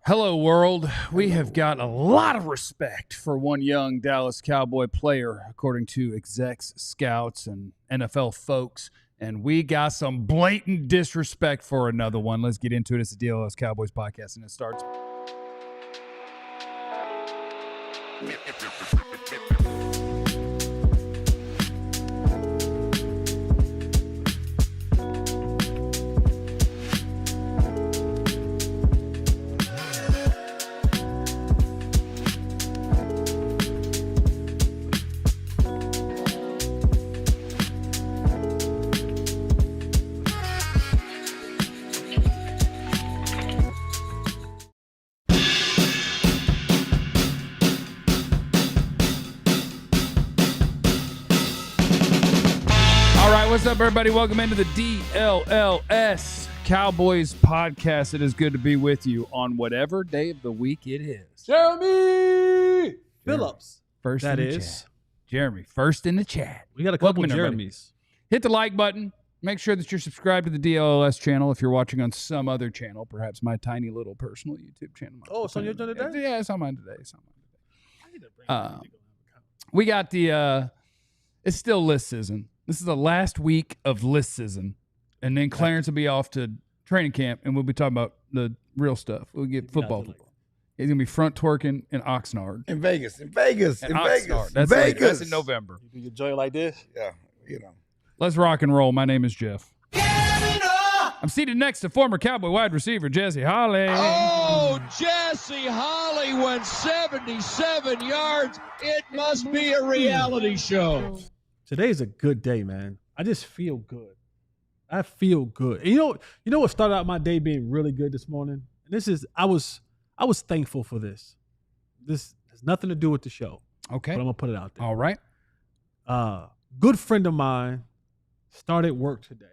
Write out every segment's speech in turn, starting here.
Hello, world. We have got a lot of respect for one young Dallas Cowboy player, according to execs, scouts, and NFL folks. And we got some blatant disrespect for another one. Let's get into it. It's the DLLS Cowboys podcast, and it starts. What's up, everybody? Welcome into the DLLS Cowboys podcast. It is good to be with you on whatever day of the week it is. Jeremy Phillips. First that in the is. chat. Jeremy, first in the chat. We got a couple Welcome in, Jeremys. Hit the like button. Make sure that you're subscribed to the DLLS channel if you're watching on some other channel, perhaps my tiny little personal YouTube channel. Oh, it's on your channel today? Yeah, it's on mine today. We got the it's still list season. This is the last week of list season. And then Clarence will be off to training camp, and we'll be talking about the real stuff. We'll get football. He's going to be front twerking in Oxnard. In Vegas. That's Vegas. later. That's in November. You enjoy it like this? Yeah, you know. Let's rock and roll. My name is Jeff. I'm seated next to former Cowboy wide receiver Jesse Holly. Oh, Jesse Holly went 77 yards. It must be a reality show. Today's a good day, man. I just feel good. I feel good. And you know what started out my day being really good this morning? And this is I was thankful for this. This has nothing to do with the show. Okay. But I'm gonna put it out there. All right. Good friend of mine started work today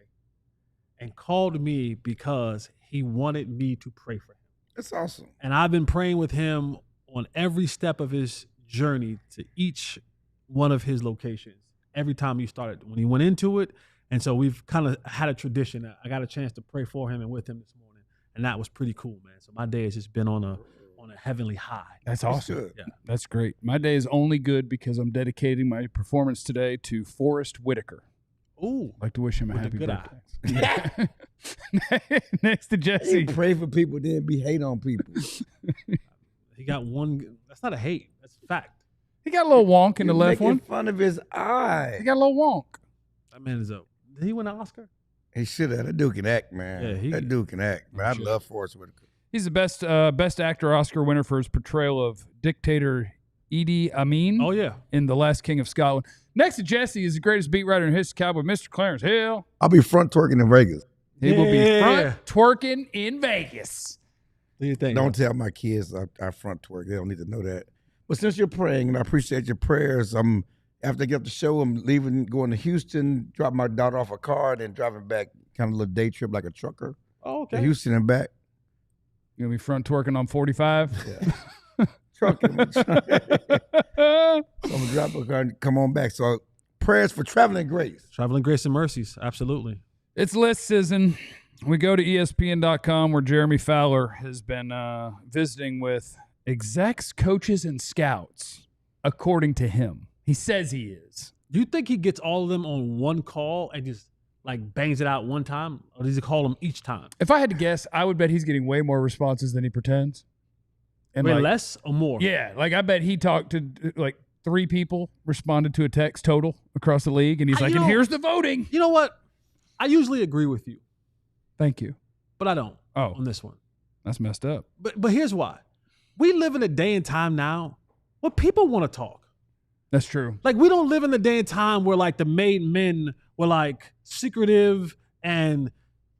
and called me because he wanted me to pray for him. That's awesome. And I've been praying with him on every step of his journey to each one of his locations. Every time he started, when he went into it. And so we've kind of had a tradition. I got a chance to pray for him and with him this morning. And that was pretty cool, man. So my day has just been on a heavenly high. That's awesome. Good. Yeah. That's great. My day is only good because I'm dedicating my performance today to Forrest Whitaker. Ooh. I'd like to wish him a With happy the good birthday. Next to Jesse. You pray for people, then be hate on people. He got one. That's not a hate. That's a fact. He got a little wonk in the You're left making one. fun of his eye. He got a little wonk. That man is up. Did he win an Oscar? He should have. That dude can act, man. Yeah, that dude can act. Man, I Sure. love Forrest Whitaker. He's the best actor Oscar winner for his portrayal of dictator Idi Amin Oh, yeah. in The Last King of Scotland. Next to Jesse is the greatest beat writer in history, Cowboy, Mr. Clarence Hill. I'll be front twerking in Vegas. He will be Yeah. front twerking in Vegas. What do you think? Don't tell my kids I front twerk. They don't need to know that. But since you're praying, and I appreciate your prayers, after I get off the show, I'm leaving, going to Houston, dropping my daughter off a car, and then driving back, kind of a little day trip like a trucker. Oh, To okay. Houston and back. You're going to be front twerking on 45? Yeah. Trucking. So I'm going to drop a car and come on back. So prayers for traveling grace. Traveling grace and mercies. Absolutely. It's list season. We go to ESPN.com where Jeremy Fowler has been visiting with execs, coaches, and scouts, according to him. He says he is. Do you think he gets all of them on one call and just like bangs it out one time? Or does he call them each time? If I had to guess, I would bet he's getting way more responses than he pretends. And Way like, less or more? Yeah, like I bet he talked to like 3 people, responded to a text total across the league, and he's like, and here's the voting. You know what? I usually agree with you, Thank you. but I don't Oh, on this one. that's messed up. But here's why. We live in a day and time now where people want to talk. That's true. Like, we don't live in the day and time where, like, the made men were, like, secretive and,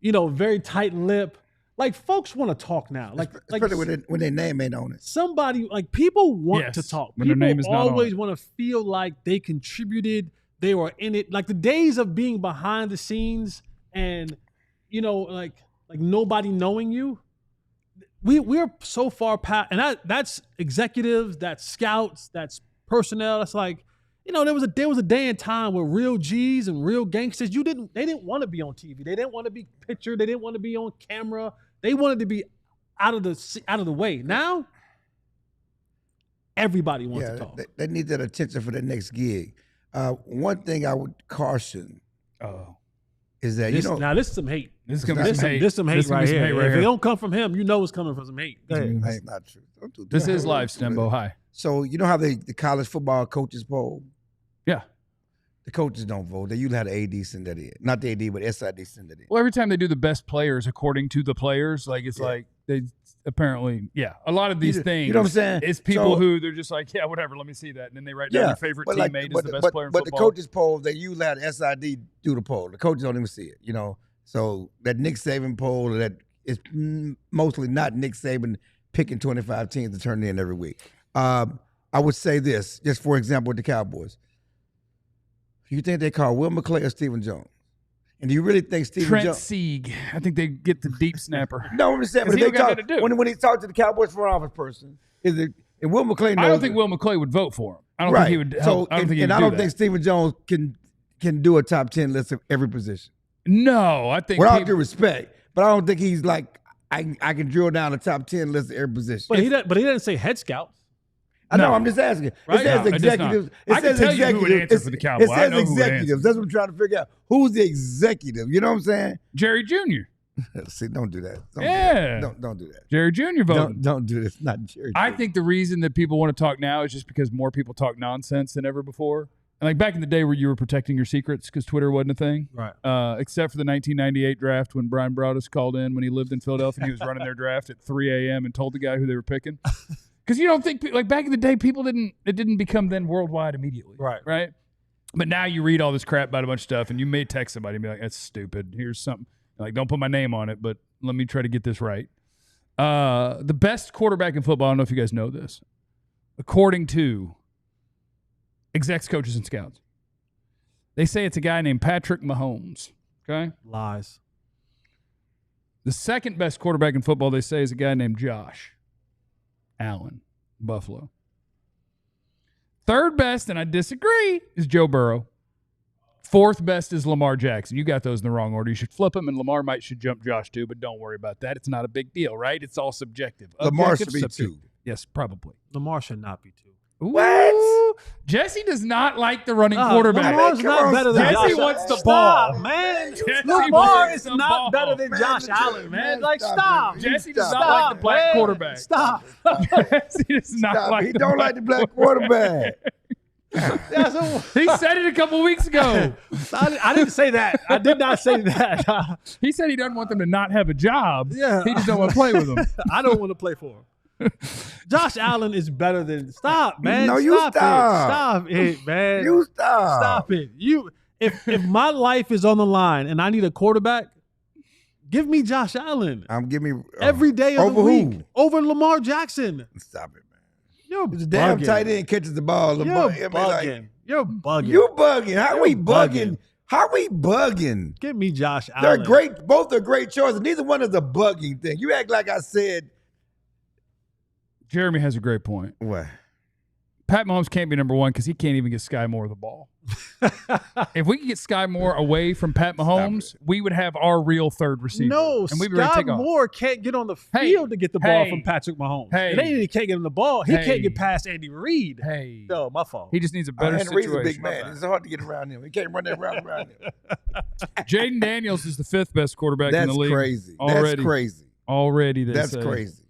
very tight-lipped. Like, folks want to talk now. Like, Especially when their name ain't on it. somebody, like, people want to Yes, talk. when their People name is not on always it. want to feel like they contributed, they were in it. Like, the days of being behind the scenes and, like nobody knowing you, we're so far past, and that's executives, that's scouts, that's personnel. That's like, there was a day and time where real G's and real gangsters, they didn't want to be on TV. They didn't want to be pictured. They didn't want to be on camera. They wanted to be out of the way. Now, everybody wants to talk. They need that attention for their next gig. One thing I would caution is that now this is some hate. This is gonna be some hate. This some hate This is gonna right be some here. hate right If here. it don't come from him, you know it's coming from some hate. Go ahead. That's not true. Don't do that. This is live, Stembo. Hi. So you know how the college football coaches poll? Yeah. The coaches don't vote. They usually have the AD send that in. Not the AD, but SID send it in. Well, every time they do the best players according to the players, like it's like they apparently, a lot of these things. You know what I'm saying? It's people who they're just like, whatever, let me see that. And then they write down their favorite teammate is the best player in but football. the coaches poll, they usually have the SID do the poll. The coaches don't even see it, you know. So that Nick Saban poll, that is mostly not Nick Saban picking 25 teams to turn in every week. I would say this, just for example, with the Cowboys. You think they call Will McClay or Stephen Jones? And do you really think Stephen Trent Jones? Sieg. I think they get the deep snapper. No, I'm just saying. But he if don't they got talk, nothing to do. when he talked to the Cowboys front office person, is it? And Will McClay knows I don't think it. Will McClay would vote for him. I don't Right. think he would. So, I don't think he and would I do don't that. think Stephen Jones can do a top 10 list of every position. No, I think With all people- due respect, but I don't think he's like I can drill down a top 10 list of every position. But he didn't say head scouts. I know. No. I'm just asking. Right? It says No, it does not. executives. I can tell you who would answer for the Cowboys. It I says know who would answer. executives. That's what I'm trying to figure out. Who's the executive? You know what I'm saying? Jerry Jr. See, don't do that. Don't Yeah. do that. Don't do that. Jerry Jr. voted. Don't do this. Not Jerry. I think the reason that people want to talk now is just because more people talk nonsense than ever before. And like back in the day where you were protecting your secrets because Twitter wasn't a thing. Right. Except for the 1998 draft when Brian Broaddus called in when he lived in Philadelphia and he was running their draft at 3 a.m. and told the guy who they were picking. Because you don't think, like back in the day, it didn't become then worldwide immediately. Right? But now you read all this crap about a bunch of stuff and you may text somebody and be like, that's stupid. Here's something. Like, don't put my name on it, but let me try to get this right. The best quarterback in football, I don't know if you guys know this, according to execs, coaches, and scouts, they say it's a guy named Patrick Mahomes. Okay? Lies. The second best quarterback in football, they say, is a guy named Josh Allen, Buffalo. Third best, and I disagree, is Joe Burrow. Fourth best is Lamar Jackson. You got those in the wrong order. You should flip them, and Lamar should jump Josh too, but don't worry about that. It's not a big deal, right? It's all subjective. Lamar should Objective, be two. subjective. Yes, probably. Lamar should not be two. What? Jesse does not like the running quarterback. Lamar's not better than Jesse Josh. wants the Stop, ball. man. Jesse Lamar wants is the not ball. better than Josh Allen, man. Like, stop. Jesse does not Stop. like the black quarterback. Stop. Jesse does not like He the don't black like the black quarterback. Yeah, so, He said it a couple weeks ago. I didn't say that. I did not say that. He said he doesn't want them to not have a job. Yeah. He just don't want to play with them. I don't want to play for him. Josh Allen is better than. Stop, man. No, you stop. stop. It. Stop it, man. You stop. Stop it. If my life is on the line and I need a quarterback, give me Josh Allen I'm giving every day of over the week who? over Lamar Jackson. Stop it, man. You're It's a damn bugging. tight end catches the ball. You're Lamar, I mean, like, bugging. You're bugging. you bugging. How we You're bugging? bugging. How we bugging? Give me Josh They're Allen. great. Both are great choices. Neither one is a bugging thing. You act like I said. Jeremy has a great point. What? Pat Mahomes can't be number one because he can't even get Sky Moore the ball. If we could get Sky Moore away from Pat Mahomes, we would have our real third receiver. No, and we'd be ready to Scott take off. Moore can't get on the Hey, field to get the ball hey, from Patrick Mahomes. hey, It ain't that he can't get on the ball. He hey. can't get past Andy Reid. Hey, No, my fault. he just needs a better Henry Reid's situation. a big man. It's hard to get around him. He can't run that route around him. Jaden Daniels is the fifth best quarterback in That's the league. crazy. Already. That's crazy. Already, they That's say. crazy.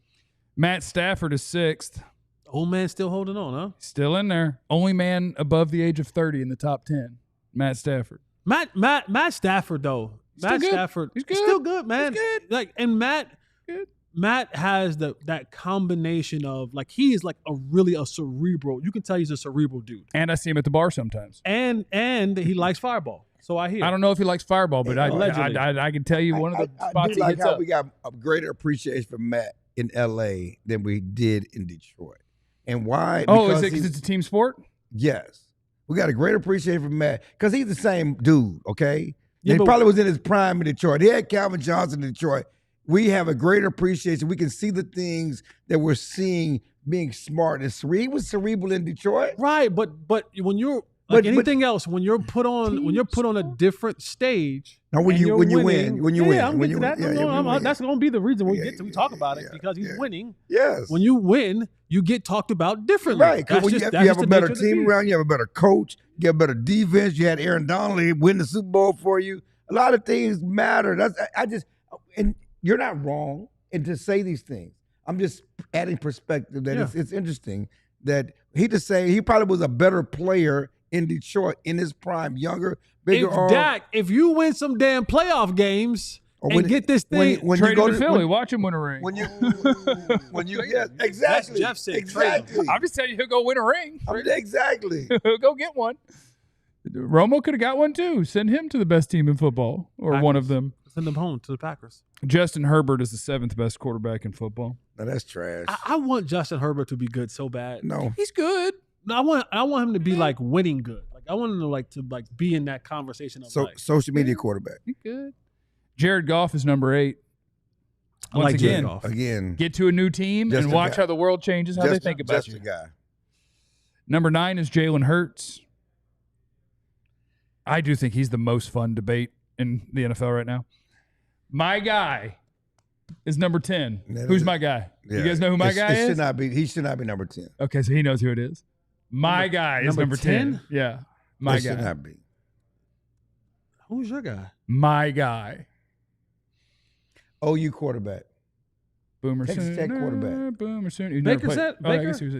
Matt Stafford is sixth. Old man still holding on, huh? Still in there. Only man above the age of 30 in the top 10. Matt Stafford. Matt Stafford though. Still Matt good. Stafford. He's good. Still good, man. He's good. Like, and Matt Good. Matt has that combination of, like, he is like a cerebral. You can tell he's a cerebral dude. And I see him at the bar sometimes. And he likes Fireball. So I hear. I don't know if he likes Fireball, but Allegedly. I can tell you one of the I spots do he like hits how up. we got a greater appreciation for Matt in L.A. than we did in Detroit. And why? Oh, Because is it because it's a team sport? yes. We got a great appreciation for Matt because he's the same dude, okay? Yeah, he but- probably was in his prime in Detroit. He had Calvin Johnson in Detroit. We have a greater appreciation. We can see the things that we're seeing being smart and cerebral. He was cerebral in Detroit. Right, but when you're Like anything else, when you're put on a different stage. Now, when you win, I'm getting to that. That's going to be the reason we talk about it because he's winning. Yes. When you win, you get talked about differently. Right. Because you have a better team around, you have a better coach, you have a better defense. You had Aaron Donnelly win the Super Bowl for you. A lot of things matter. And you're not wrong to say these things. I'm just adding perspective that it's interesting that he probably was a better player in Detroit in his prime, younger, bigger arm. Dak, if you win some damn playoff games get this thing, when you go to Philly, watch him win a ring. Exactly. Jeff said, exactly. I'm just telling you, he'll go win a ring. Exactly. He'll go get one. Romo could have got one too. Send him to the best team in football, or Packers. one of them. Send them home to the Packers. Justin Herbert is the 7th best quarterback in football. No, that's trash. I want Justin Herbert to be good so bad. No, he's good. No, I want him to be like winning good. Like I want him to be in that conversation of social media quarterback. He's good. Jared Goff is number 8. Once again, Again, get to a new team and watch how the world changes, how they think about you. Guy. Number 9 is Jalen Hurts. I do think he's the most fun debate in the NFL right now. My guy is number 10. Who's my guy? Yeah. You guys know who my guy is? He should not be number 10. Okay, so he knows who it is. My guy is number 10. Yeah. My guy. Should not be. Who's your guy? My guy. OU quarterback. Boomer Texas Tech quarterback. Boomer soon. Baker's at Baker? I guess he was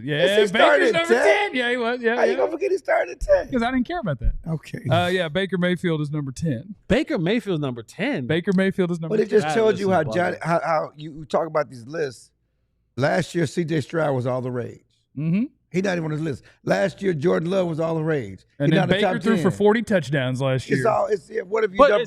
Baker's number 10. Yeah, he was. Yeah. How you going to forget he started at 10? Because I didn't care about that. Okay. Yeah, Baker Mayfield is number 10. Baker Mayfield's number 10. Baker Mayfield is number 10. But it just tells you how you talk about these lists. Last year, C.J. Stroud was all the rage. Mm-hmm. He's not even on his list. Last year, Jordan Love was all the rage. And then Baker threw for 40 touchdowns last year. What have you done?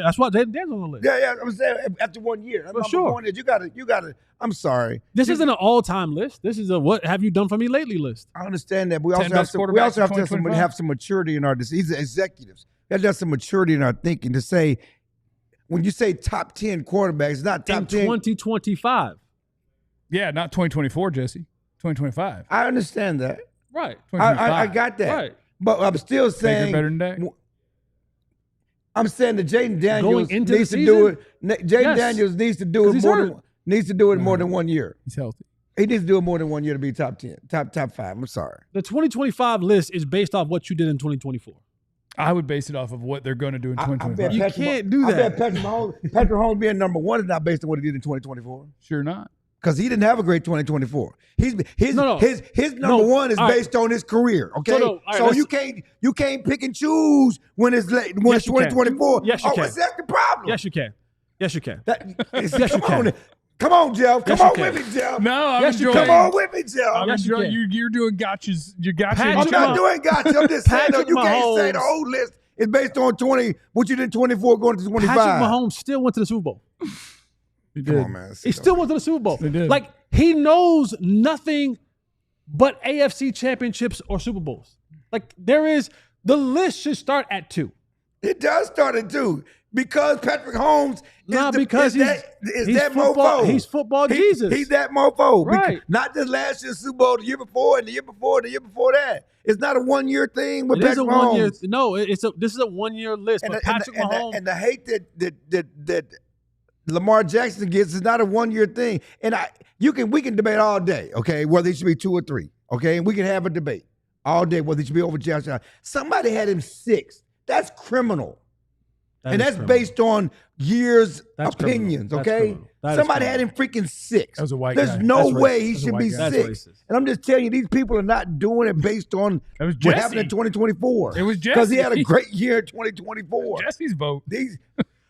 That's why Dan's on the list. Yeah. I'm saying after 1 year. For sure. You gotta. I'm sorry. This isn't an all-time list. This is a what have you done for me lately list. I understand that. We also have to have some maturity in our decisions. These are executives. We have to have some maturity in our thinking to say, when you say top 10 quarterbacks, it's not top 10. 2025. Yeah, not 2024, Jesse. 2025. I understand that. Right. I got that. Right. But I'm still saying Baker better than Dak. I'm saying that Jaden Daniels into needs to do it. Jaden Daniels needs to do it more than 1 year. He's healthy. He needs to do it more than 1 year to be top 10, top 5. I'm sorry. The 2025 list is based off what you did in 2024. I would base it off of what they're going to do in 2025. You can't do that. I bet Patrick Mahomes being number 1 is not based on what he did in 2024. Sure not. Because he didn't have a great 2024. His number 1 is based on his career. Okay, so you can't pick and choose when it's late. When it's 2024. Yes, you can. Is that the problem? Yes, you can. Yes, you can. Come on, Jeff. Come on with me, Jeff. No, I'm enjoying. Come on with me, Jeff. You're doing gotchas. You're gotcha. I'm not doing gotcha. I'm just saying, you can't say the whole list is based on 20. What you did 24 going to 25. Patrick Mahomes still went to the Super Bowl. He did. Come on, man. He still went to the Super Bowl. He did. Like, he knows nothing but AFC championships or Super Bowls. Like, the list should start at 2. It does start at 2 because Patrick Mahomes he's that mofo. He's football Jesus. He's that mofo. Right. Not just last year's Super Bowl, the year before, and the year before, and the year before that. It's not a 1 year thing with Patrick Mahomes. This is a 1 year list. But Patrick Mahomes and the hate that Lamar Jackson gets is not a 1 year thing. And we can debate all day, okay, whether he should be 2 or 3, okay? And we can have a debate all day whether he should be over Josh Allen. Somebody had him 6. That's criminal. That's based on years' opinions, okay? Somebody had him freaking 6. That was a white There's guy. no way he should be 6. Racist. And I'm just telling you, these people are not doing it based on what happened in 2024. It was Jesse. Because he had a great year in 2024. Jesse's vote.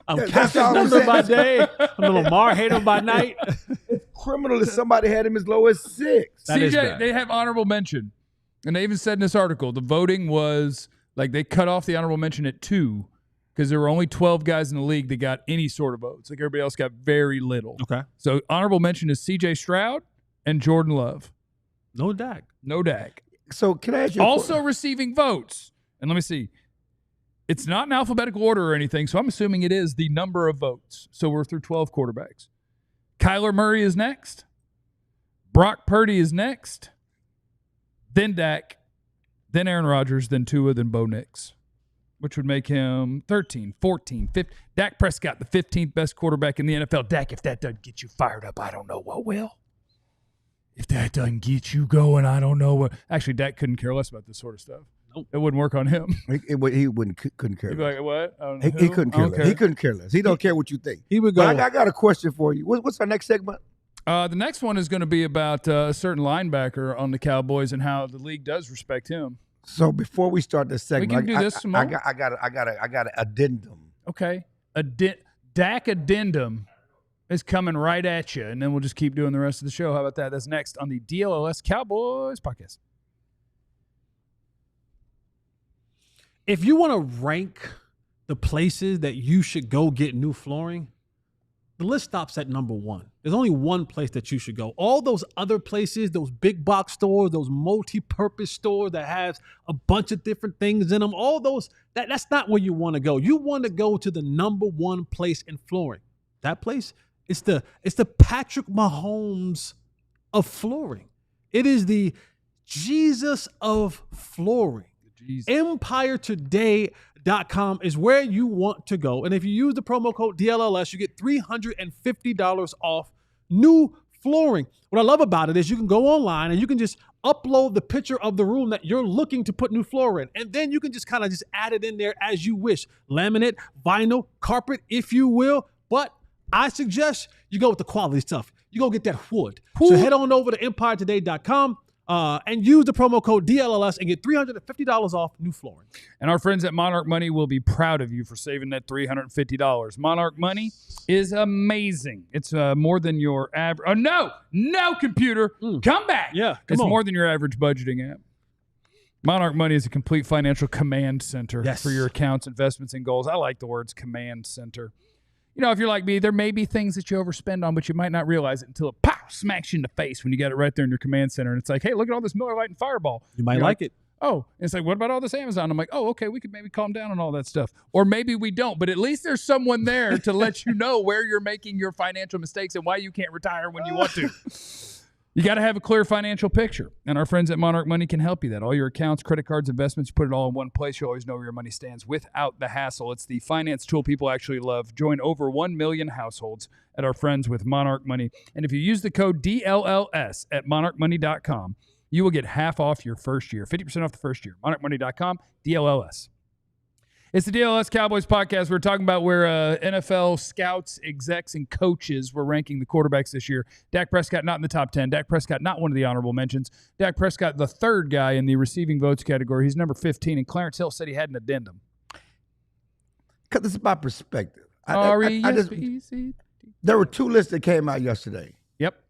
I'm Captain Number by day. I'm a Lamar hater by night. It's criminal that somebody had him as low as 6. CJ, they have honorable mention. And they even said in this article, the voting was, like, they cut off the honorable mention at 2 because there were only 12 guys in the league that got any sort of votes. Like, everybody else got very little. Okay. So honorable mention is C.J. Stroud and Jordan Love. No Dak. No Dak. So can I ask you also receiving votes. And let me see. It's not in alphabetical order or anything, so I'm assuming it is the number of votes. So we're through 12 quarterbacks. Kyler Murray is next. Brock Purdy is next. Then Dak. then Aaron Rodgers, then Tua, then Bo Nix, which would make him 13, 14, 15. Dak Prescott, the 15th best quarterback in the NFL. Dak, if that doesn't get you fired up, I don't know what will. If that doesn't get you going, I don't know what. Actually, Dak couldn't care less about this sort of stuff. Nope. It wouldn't work on him. He couldn't care He'd be less. like, what? He couldn't care less. He couldn't care less. He don't care what you think. He would go. But I got a question for you. What's our next segment? The next one is going to be about a certain linebacker on the Cowboys and how the league does respect him. So before we start this segment, We can do this some more. I got an addendum. Okay. Dak addendum is coming right at you, and then we'll just keep doing the rest of the show. How about that? That's next on the DLLS Cowboys podcast. If you want to rank the places that you should go get new flooring, the list stops at number 1. There's only one place that you should go. All those other places, those big box stores, those multi-purpose stores that has a bunch of different things in them, all those, that's not where you want to go. You want to go to the number 1 place in flooring. That place, it's the Patrick Mahomes of flooring. It is the Jesus of flooring. EmpireToday.com is where you want to go. And if you use the promo code DLLS, you get $350 off new flooring. What I love about it is you can go online and you can just upload the picture of the room that you're looking to put new floor in. And then you can just kind of just add it in there as you wish. Laminate, vinyl, carpet, if you will. But I suggest you go with the quality stuff. You go get that wood. So head on over to EmpireToday.com. And use the promo code DLLS and get $350 off new flooring. And our friends at Monarch Money will be proud of you for saving that $350. Monarch Money is amazing. It's more than your average. Oh, no, computer. Come back. Yeah, it's more than your average budgeting app. Monarch Money is a complete financial command center for your accounts, investments, and goals. I like the words command center. You know, if you're like me, there may be things that you overspend on, but you might not realize it until it smacks you in the face when you got it right there in your command center. And it's like, hey, look at all this Miller Lite and Fireball. You might like it. Oh, and it's like, what about all this Amazon? I'm like, oh, okay, we could maybe calm down on all that stuff. Or maybe we don't, but at least there's someone there to let you know where you're making your financial mistakes and why you can't retire when you want to. You got to have a clear financial picture, and our friends at Monarch Money can help you that. All your accounts, credit cards, investments, you put it all in one place. You always know where your money stands without the hassle. It's the finance tool people actually love. Join over 1 million households at our friends with Monarch Money. And if you use the code DLLS at monarchmoney.com, you will get half off your first year, 50% off the first year. monarchmoney.com, DLLS. It's the DLLS Cowboys podcast. We're talking about where NFL scouts, execs, and coaches were ranking the quarterbacks this year. Dak Prescott not in the top 10. Dak Prescott not one of the honorable mentions. Dak Prescott, the third guy in the receiving votes category. He's number 15, and Clarence Hill said he had an addendum. Because it's about perspective. There were 2 lists that came out yesterday. Yep.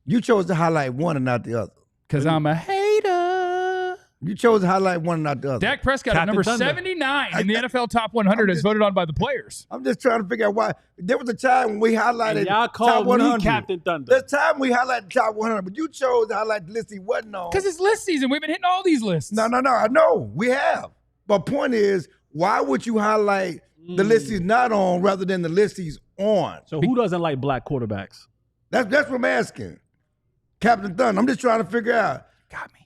You chose to highlight one and not the other. Because I'm a hater. You chose to highlight one and not the other. Dak Prescott at number 79 in the NFL Top 100 as voted on by the players. I'm just trying to figure out why. There was a time when we highlighted and y'all called Top 100. me Captain Thunder. There's time we highlighted Top 100, but you chose to highlight the list he wasn't on. Because it's list season. We've been hitting all these lists. No. I know. We have. But point is, why would you highlight the list he's not on rather than the list he's on? So who doesn't like black quarterbacks? That's what I'm asking. Captain Thunder. I'm just trying to figure out. Got me.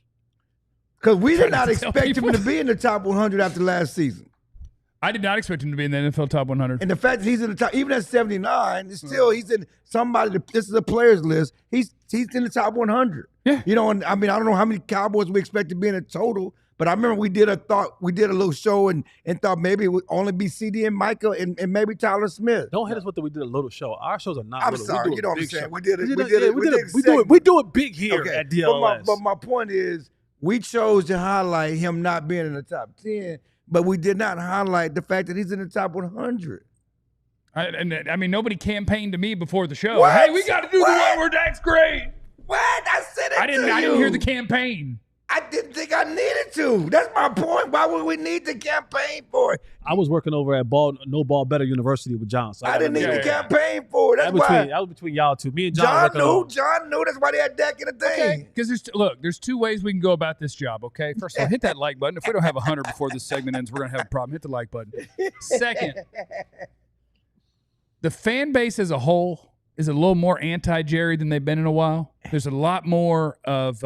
Because we did not expect him to be in the top 100 after last season. I did not expect him to be in the NFL Top 100. And the fact that he's in the top, even at 79, it's still he's in somebody. This is a players list. He's in the top 100. Yeah. You know, and I mean, I don't know how many Cowboys we expect to be in a total, but I remember we did a little show and thought maybe it would only be CD and Micah and maybe Tyler Smith. Don't hit us with we did a little show. Our shows are not. I'm little. sorry, you know what I'm saying. We did it. We do it big here at DLLS. But my point is, we chose to highlight him not being in the top 10, but we did not highlight the fact that he's in the top 100. I mean, nobody campaigned to me before the show. What? Hey, we got to do the one where Dak's great. What? I said it I didn't hear the campaign. I didn't think I needed to. That's my point. Why would we need the campaign for it? I was working over at No Ball Better University with John. So I didn't need the campaign for it. That was between y'all two. Me and John knew. John knew. That's why they had Dak in the thing. Okay, because there's 2 ways we can go about this job, okay? First of all, hit that like button. If we don't have 100 before this segment ends, we're going to have a problem. Hit the like button. Second, the fan base as a whole is a little more anti-Jerry than they've been in a while. There's a lot more of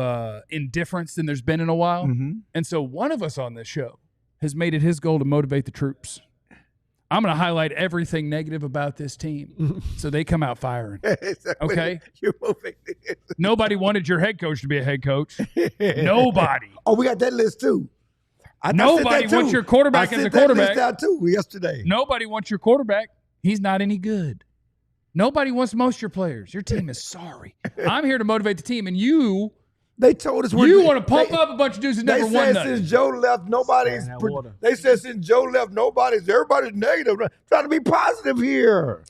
indifference than there's been in a while. Mm-hmm. And so one of us on this show has made it his goal to motivate the troops. I'm going to highlight everything negative about this team so they come out firing. Okay? You're moving. Nobody wanted your head coach to be a head coach. Nobody. Oh, we got that list too. Nobody wants your quarterback as a quarterback. I sent that list out too yesterday. Nobody wants your quarterback. He's not any good. Nobody wants most of your players. Your team is sorry. I'm here to motivate the team, and you They told us you want to pump up a bunch of dudes that never won They nothing. said since Joe left, nobody's. They said since Joe left, everybody's negative. Trying to be positive here.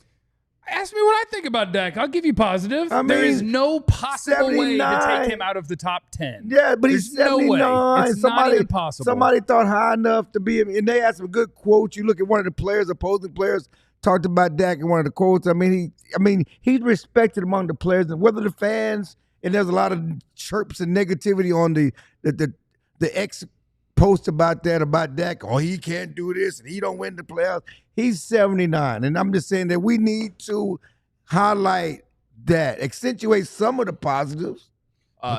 Ask me what I think about Dak. I'll give you positive. I mean, there is no possible way to 79. take him out of the top 10. Yeah, but he's There's 79. No way. It's not even possible. Somebody thought high enough to be him, and they had some good quotes. You look at one of the players, opposing players, talked about Dak in one of the quotes. I mean, he's respected among the players, and whether the fans, and there's a lot of chirps and negativity on the X post about Dak. Oh, he can't do this, and he don't win the playoffs. He's 79, and I'm just saying that we need to highlight that, accentuate some of the positives.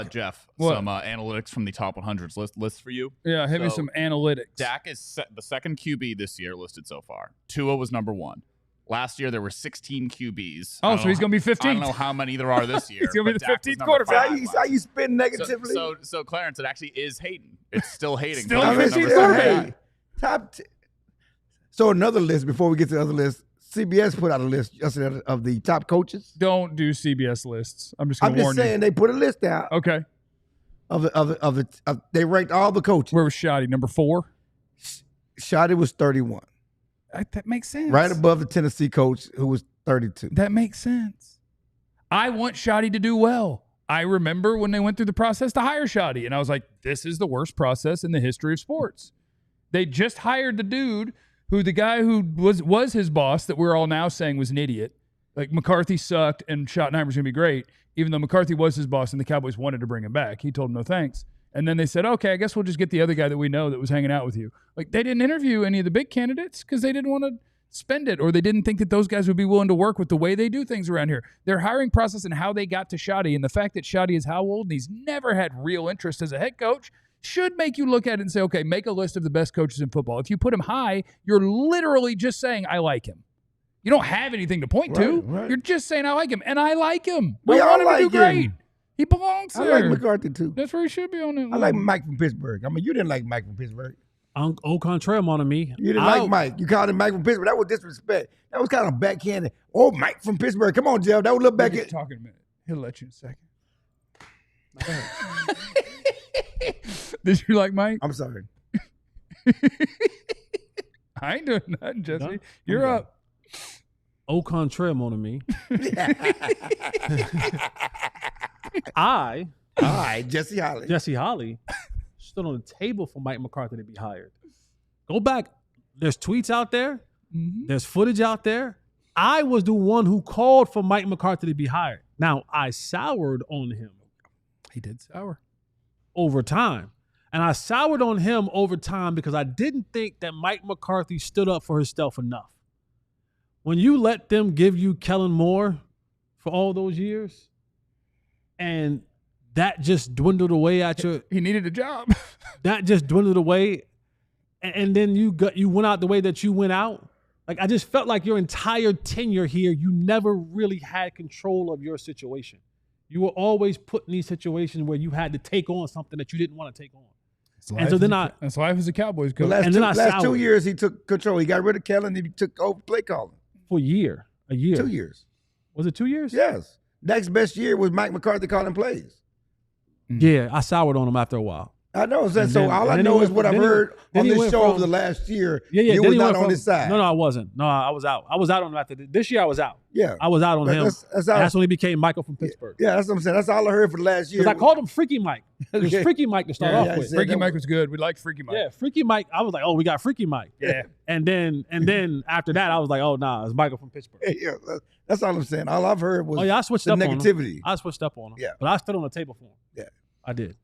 Jeff, What? some analytics from the top 100s list for you. Yeah, hit me some analytics. Dak is the second QB this year listed so far. Tua was number 1. Last year, there were 16 QBs. Oh, so he's going to be 15th. I don't know how many there are this year. He's gonna be but the Dak was 15th number quarterback. 5 How you spin negatively? So Clarence, it actually is hating. It's still hating. Still Dak is hating. number Still 7. hating. Top. So another list before we get to the other list. CBS put out a list yesterday of the top coaches. Don't do CBS lists. I'm just going I'm to just warn saying they put a list out you. Okay. of they ranked all the coaches. Where was Shoddy? Number 4? Shoddy was 31, That makes sense. right above the Tennessee coach who was 32. That makes sense. I want Shoddy to do well. I remember when they went through the process to hire Shoddy, and I was like, this is the worst process in the history of sports. They just hired the dude the guy who was his boss that we're all now saying was an idiot. Like, McCarthy sucked and Schottenheimer's going to be great, even though McCarthy was his boss and the Cowboys wanted to bring him back. He told him no thanks. And then they said, okay, I guess we'll just get the other guy that we know that was hanging out with you. Like, they didn't interview any of the big candidates because they didn't want to spend it, or they didn't think that those guys would be willing to work with the way they do things around here. Their hiring process and how they got to Shoddy, and the fact that Shoddy is how old and he's never had real interest as a head coach, should make you look at it and say, okay, make a list of the best coaches in football. If you put him high, you're literally just saying, I like him. You don't have anything to point to. Right. You're just saying, I like him. And I like him. We I all want him like to do him. great. He belongs I there. like McCarthy too. That's where he should be on it. I like Mike from Pittsburgh. I mean, you didn't like Mike from Pittsburgh. Au contraire, mon ami. You didn't like Mike. You called him Mike from Pittsburgh. That was disrespect. That was kind of backhanded. Oh, Mike from Pittsburgh. Come on, Jeff. That was a little We'll backhand. talk in a minute. He'll let you in a second. Did you like Mike? I'm sorry. I ain't doing nothing, Jesse. Done? You're I'm up. Au contraire, mon ami. I, All right, Jesse Holly. Jesse Holly, stood on the table for Mike McCarthy to be hired. Go back. There's tweets out there. Mm-hmm. There's footage out there. I was the one who called for Mike McCarthy to be hired. Now, I soured on him He did sour. over time. And I soured on him over time because I didn't think that Mike McCarthy stood up for himself enough. When you let them give you Kellen Moore for all those years, and that just dwindled away at your He needed a job. that just dwindled away, and then you went out the way that you went out. Like, I just felt like your entire tenure here, you never really had control of your situation. You were always put in these situations where you had to take on something that you didn't want to take on. And so then that's life as a Cowboys The coach. last, I last 2 soured. years, he took control. He got rid of Kellen. He took over play calling. For a year. 2 years. Was it 2 years? Yes. Next best year was Mike McCarthy calling plays. Yeah, I soured on him after a while. I know. So then- all I and then know he is went what from- I've then he- heard then on he this went show from- over the last year. Yeah. You then was he not went on from- his side. No, I wasn't. No, I was out. I was out on him after this year. I was out. Yeah. I was out on him. That's all, That's when he became Michael from Pittsburgh. yeah, that's what I'm saying. That's all I heard for the last year. Because I called him Freaky Mike. It was Okay. Freaky Mike to start Yeah, off yeah, I with. said- Freaky that Mike was good. We liked Freaky Mike. Yeah, Freaky Mike. I was like, oh, we got Freaky Mike. Yeah. And then after that, I was like, oh, nah, it's Michael from Pittsburgh. Yeah, that's all I'm saying. All I've heard was Oh, yeah, I switched the up on him. negativity. I switched up on him. Yeah. But I stood on the table for him. Yeah. I did.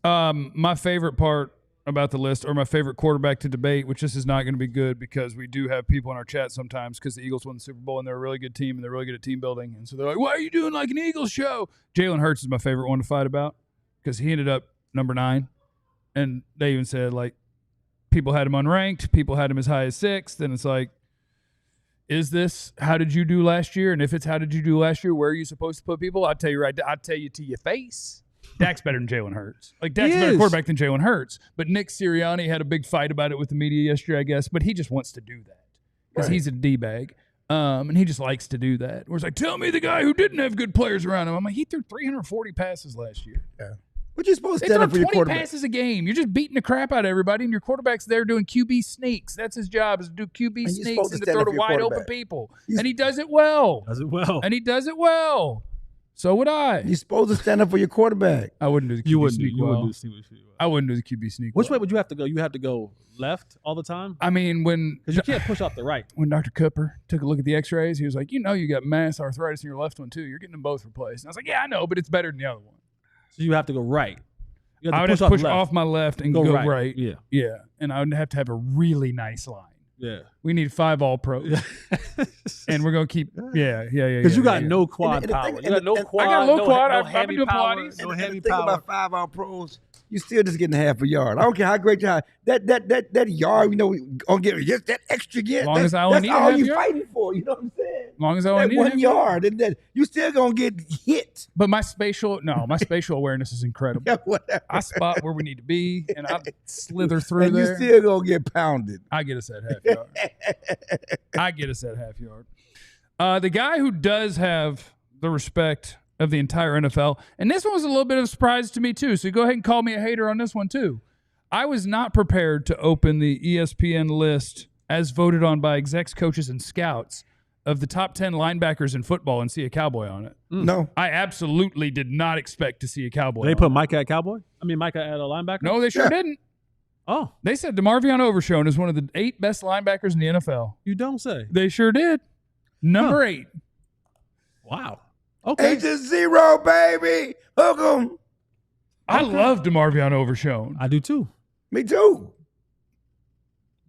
My favorite part about the list, or my favorite quarterback to debate, which this is not going to be good because we do have people in our chat sometimes because the Eagles won the Super Bowl and they're a really good team and they're really good at team building. And so they're like, why are you doing like an Eagles show? Jalen Hurts is my favorite one to fight about because he ended up number 9. And they even said, like, people had him unranked. People had him as high as 6th. And it's like, is this how did you do last year? And if it's how did you do last year, where are you supposed to put people? I'll tell you right. I'll tell you to your face. Dak's better than Jalen Hurts. Like, Dak's a better quarterback than Jalen Hurts. But Nick Sirianni had a big fight about it with the media yesterday, I guess. But he just wants to do that because he's a D-bag. And he just likes to do that. Where it's like, tell me the guy who didn't have good players around him. I'm like, he threw 340 passes last year. Yeah. But you're supposed to stand up for your 20 quarterback. passes a game. You're just beating the crap out of everybody, and your quarterback's there doing QB sneaks. That's his job, is to do QB sneaks and to throw to wide open people. And he does it well. And he does it well. So would I. You're supposed to stand up for your quarterback. I wouldn't do the QB sneak well. I wouldn't do the QB sneak Which way would you have to go? You have to go left all the time? I mean, because you can't push off the right. When Dr. Cooper took a look at the x-rays, he was like, you got mass arthritis in your left one too. You're getting them both replaced. And I was like, yeah, I know, but it's better than the other one. So you have to go right. I would have to push off my left and go right. Yeah. Yeah. And I would have to have a really nice line. Yeah. We need 5 all-pros. And we're going to keep, yeah. Because you got no quad power. You got no quad. I got no quad. I've been doing power. Pilates. No heavy Think power. about 5 all-pros. You still just getting half a yard. I don't care how great you are. That yard, gonna get just that extra get. As long as I only need that's all half you yard. fighting for. You know what I'm saying? As long as I only need 1 yard, and then you still gonna get hit. But my spatial awareness is incredible. Yeah, whatever. I spot where we need to be, and I slither through and there. You still gonna get pounded. I get us at half yard. The guy who does have the respect of the entire NFL, and this one was a little bit of a surprise to me too, so go ahead and call me a hater on this one too. I was not prepared to open the ESPN list as voted on by execs, coaches, and scouts of the top 10 linebackers in football and see a Cowboy on it. No. I absolutely did not expect to see a Cowboy. They put Micah at Cowboy? I mean, Micah at a linebacker? No, they sure didn't. Oh. They said DeMarvion Overshown is one of the 8 best linebackers in the NFL. You don't say. They sure did. Number 8. Wow. Okay. 8 to 0, baby. Hook 'em. I love DeMarvion Overshown. I do too. Me too.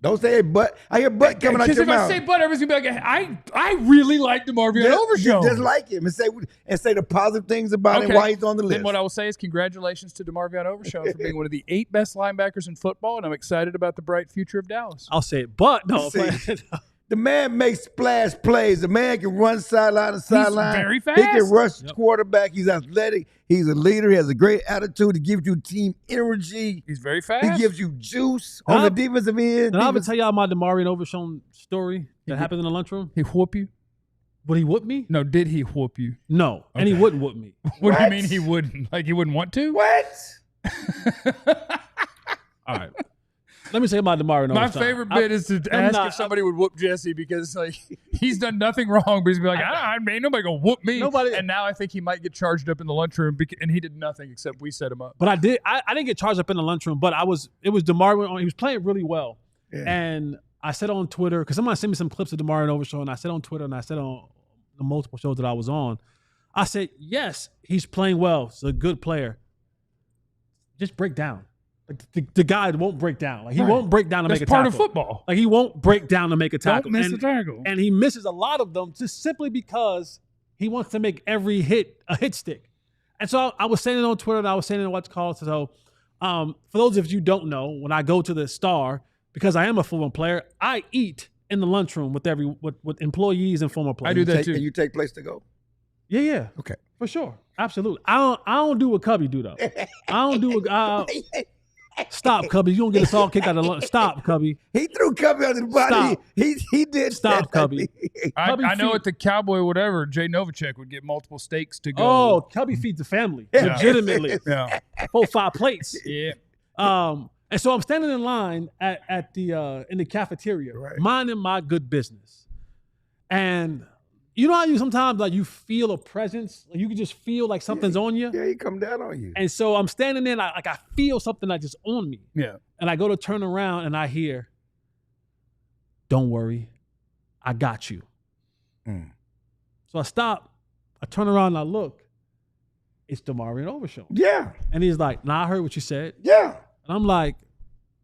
Don't say it, but I hear butt coming out your mouth. Because if I say butt, everyone's going to be like, I really like DeMarvion Overshown. Just like him and say the positive things about him while he's on the list. Then what I will say is congratulations to DeMarvion Overshown for being one of the 8 best linebackers in football, and I'm excited about the bright future of Dallas. I'll say it, but no. The man makes splash plays. The man can run sideline to sideline. He's very fast. He can rush quarterback. He's athletic. He's a leader. He has a great attitude. He gives you team energy. He's very fast. He gives you juice on the defensive end. And I'm going to tell y'all my DeMarvion Overshown story that happened in the lunchroom. He whoop you? Would he whoop me? No, did he whoop you? No, okay. And he wouldn't whoop me. What do you mean he wouldn't? Like he wouldn't want to? What? All right. Let me say about DeMarvion Overshown. My favorite bit is to ask if somebody would whoop Jesse because like he's done nothing wrong, but he's gonna be like, ain't nobody gonna whoop me. And now I think he might get charged up in the lunchroom, and he did nothing except we set him up. But I didn't get charged up in the lunchroom, but it was DeMarvion. He was playing really well, and I said on Twitter because somebody sent me some clips of DeMarvion Overshown, and I said on Twitter and I said on the multiple shows that I was on, I said yes, he's playing well. He's a good player. Just break down. The guy won't break down. Like he won't break down to make a tackle. That's part of football. Like he won't break down to make a tackle. Don't miss a tackle. And he misses a lot of them just simply because he wants to make every hit a hit stick. And so I was saying it on Twitter and I was saying it on what's called. So for those of you who don't know, when I go to the Star, because I am a former player, I eat in the lunchroom with employees and former players. I do that too. And you take place to go? Yeah. Okay. For sure. Absolutely. I don't do what Cubby do though. I don't do what Stop, Cubby. You don't get us all kicked out of lunch. Stop, Cubby. He threw Cubby under the body. Stop. He did. Stop, Cubby. I know at the Cowboy whatever, Jay Novacek would get multiple steaks to go. Oh, Cubby feeds the family. Legitimately. Yeah. 4-5 plates. Yeah. And so I'm standing in line at the in the cafeteria, minding my good business. And you know how you sometimes like you feel a presence, like you can just feel like something's on you. Yeah, he come down on you. And so I'm standing there, like I feel something like just on me. Yeah. And I go to turn around and I hear, "Don't worry, I got you." So I stop, I turn around and I look. It's DeMarvion Overshown. Yeah. And he's like, "Nah, I heard what you said." Yeah. And I'm like,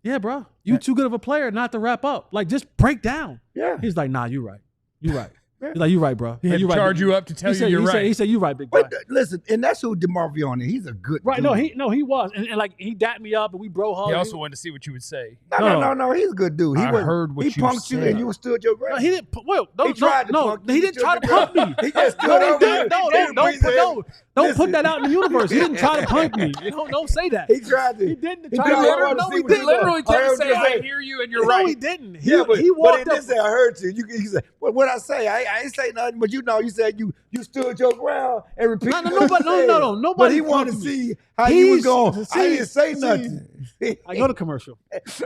Yeah, bro. You too good of a player not to wrap up. Like, just break down. Yeah. He's like, nah, you right. You right. Yeah. He's like, you right, bro. He had you to right, charge big- you up to tell he you said, you're he right. Said, he said, you right, big boy. But listen, and that's who DeMarvion is. He's a good Right, dude. he was. And like, he dapped me up and we bro hugged. He also wanted to see what you would say. No. He's a good dude. He I heard what he you punked you said. and you stood your ground. No, he didn't. Well, He tried to no, punk you. he didn't try to punk me. He just stood No, over there. don't put that out in the universe. He didn't try to punk me. You don't say that. He tried to. He didn't He try tried to. to No, see he what didn't. Literally I tried to heard say, you I say- hear you and you're No, right. he didn't. Yeah, but he walked but up. this say I heard you. You said, well, what I say? I ain't say nothing, but you said you stood your ground and repeated. No, what you no, said. nobody But he wanted to punked me. see how you was He's- going. see, I didn't say see. nothing. I go to commercial.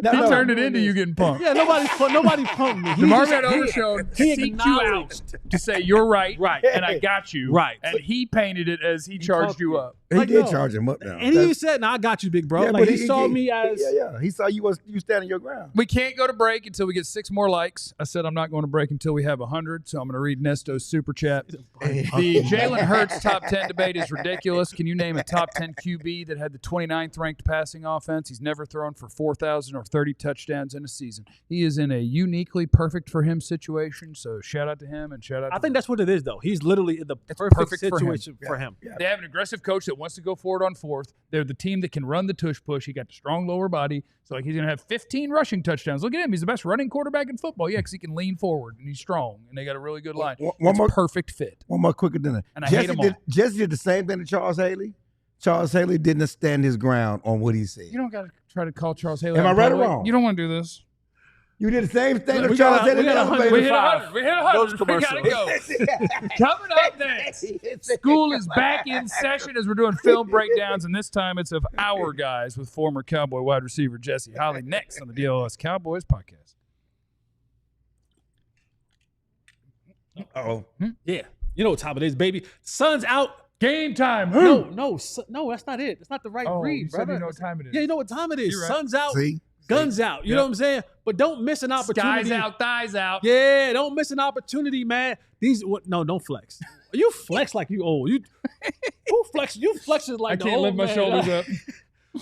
No, He no. turned it into you getting punked. Yeah, nobody punked me. He DeMarvion just- Overshown he seeked you acknowledged. out to say you're right, Right. and I got you, Right. and he painted it as he charged punked you me. up. He Like, did no. charge him up now. And he said, "Nah, I got you, big bro." Like, he saw me as. Yeah. He saw you standing your ground. We can't go to break until we get 6 more likes. I said I'm not going to break until we have 100, so I'm going to read Nesto's super chat. The Jalen Hurts top 10 debate is ridiculous. Can you name a top 10 QB that had the 29th ranked passing offense? He's never thrown for 4,000 or 30 touchdowns in a season. He is in a uniquely perfect for him situation, so shout out to him and shout out to I think that's what it is, though. He's literally in the perfect perfect for him. situation for him. They have an aggressive coach that wants to go forward on fourth. They're the team that can run the tush push. He got the strong lower body. So like he's going to have 15 rushing touchdowns. Look at him. He's the best running quarterback in football. Yeah, because he can lean forward and he's strong. And they got a really good line. One It's more- perfect fit. One more quicker than that. And I hate them all. Jesse did the same thing to Charles Haley. Charles Haley didn't stand his ground on what he said. You don't got to try to call Charles Haley. Am I out in right or public. wrong? You don't want to do this. You did the same thing to We Charles got Haley. we got 100. We hit 105. 100. We hit 100. Those We got to go. Coming up next, school is back in session as we're doing film breakdowns, and this time it's of our guys with former Cowboy wide receiver Jesse Holley next on the DLLS Cowboys podcast. Oh, Yeah. You know what time it is, baby. Sun's out. Game time. No, that's not it. That's not the right Oh, read, you said brother. you know what time it is. Yeah, you know what time it is. You're right. Sun's out. see, Guns out. You Yep. know what I'm saying? But don't miss an opportunity. Skies out, thighs out. Yeah, don't miss an opportunity, man. No, don't flex. You flex like you old. Who flex? You flex is like I the can't old lift my man. shoulders up.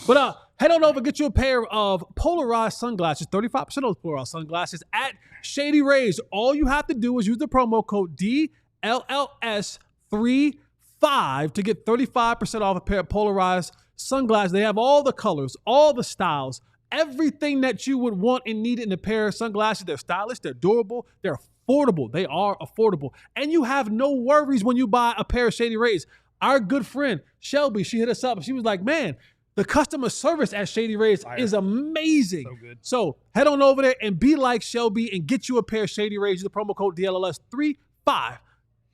But head on over, get you a pair of polarized sunglasses, 35% of those polarized sunglasses at Shady Rays. All you have to do is use the promo code DLLS35 to get 35% off a pair of polarized sunglasses. They have all the colors, all the styles, everything that you would want and need in a pair of sunglasses. They're stylish, they're durable, they're affordable. They are affordable. And you have no worries when you buy a pair of Shady Rays. Our good friend, Shelby, she hit us up and she was like, man, the customer service at Shady Rays is amazing. So good. So head on over there and be like Shelby and get you a pair of Shady Rays. Use the promo code DLLS35.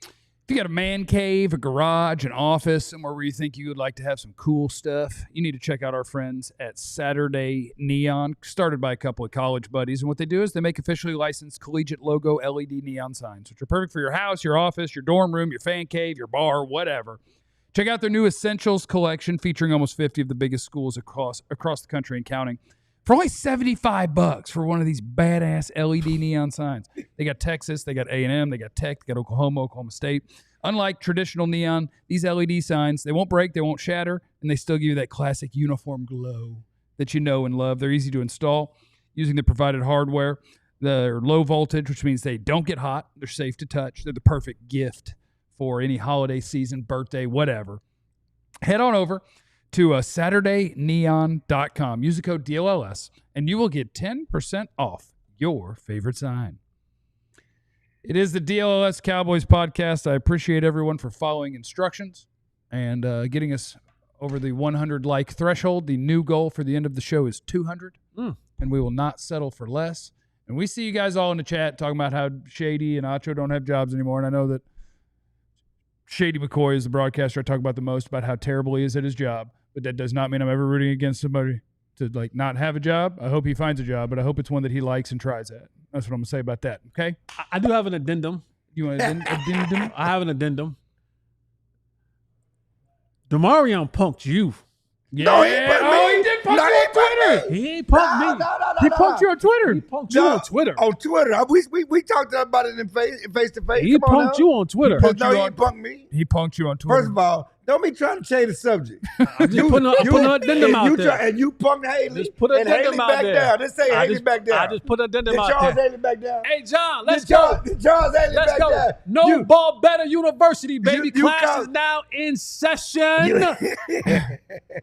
If you got a man cave, a garage, an office, somewhere where you think you would like to have some cool stuff, you need to check out our friends at Saturday Neon, started by a couple of college buddies. And what they do is they make officially licensed collegiate logo LED neon signs, which are perfect for your house, your office, your dorm room, your fan cave, your bar, whatever. Check out their new Essentials collection featuring almost 50 of the biggest schools across the country and counting for only $75 for one of these badass LED neon signs. They got Texas, they got A&M, they got Tech, they got Oklahoma State. Unlike traditional neon, these LED signs, they won't break, they won't shatter, and they still give you that classic uniform glow that you know and love. They're easy to install using the provided hardware. They're low voltage, which means they don't get hot. They're safe to touch. They're the perfect gift for any holiday season, birthday, whatever. Head on over to SaturdayNeon.com. Use the code DLLS, and you will get 10% off your favorite sign. It is the DLLS Cowboys podcast. I appreciate everyone for following instructions and getting us over the 100-like threshold. The new goal for the end of the show is 200, and we will not settle for less. And we see you guys all in the chat talking about how Shady and Acho don't have jobs anymore, and I know that Shady McCoy is the broadcaster I talk about the most about how terrible he is at his job, but that does not mean I'm ever rooting against somebody to not have a job. I hope he finds a job, but I hope it's one that he likes and tries at. That's what I'm gonna say about that. Okay? I do have an addendum. You want an addendum? I have an addendum. DeMarvion punked you. Yeah. No, he put me. Oh, he did punk No, you he on put Twitter. me. He ain't punked me. No. He punked you on Twitter. He punked you on Twitter. On Twitter. We talked about it in face to face. He punked you on Twitter. No, he didn't punk me. He punked you on Twitter. First of all, don't be trying to change the subject. I'm just putting an addendum out there. And you punked Haley. Just put an and addendum Haley out back there. down. Let's say Haley back down. I just put an addendum Did out Charles there. Haley back down? Hey, John, let's go. Did Charles Haley Let's back go. down? No Ball Better University, baby. you Class count- is now in session.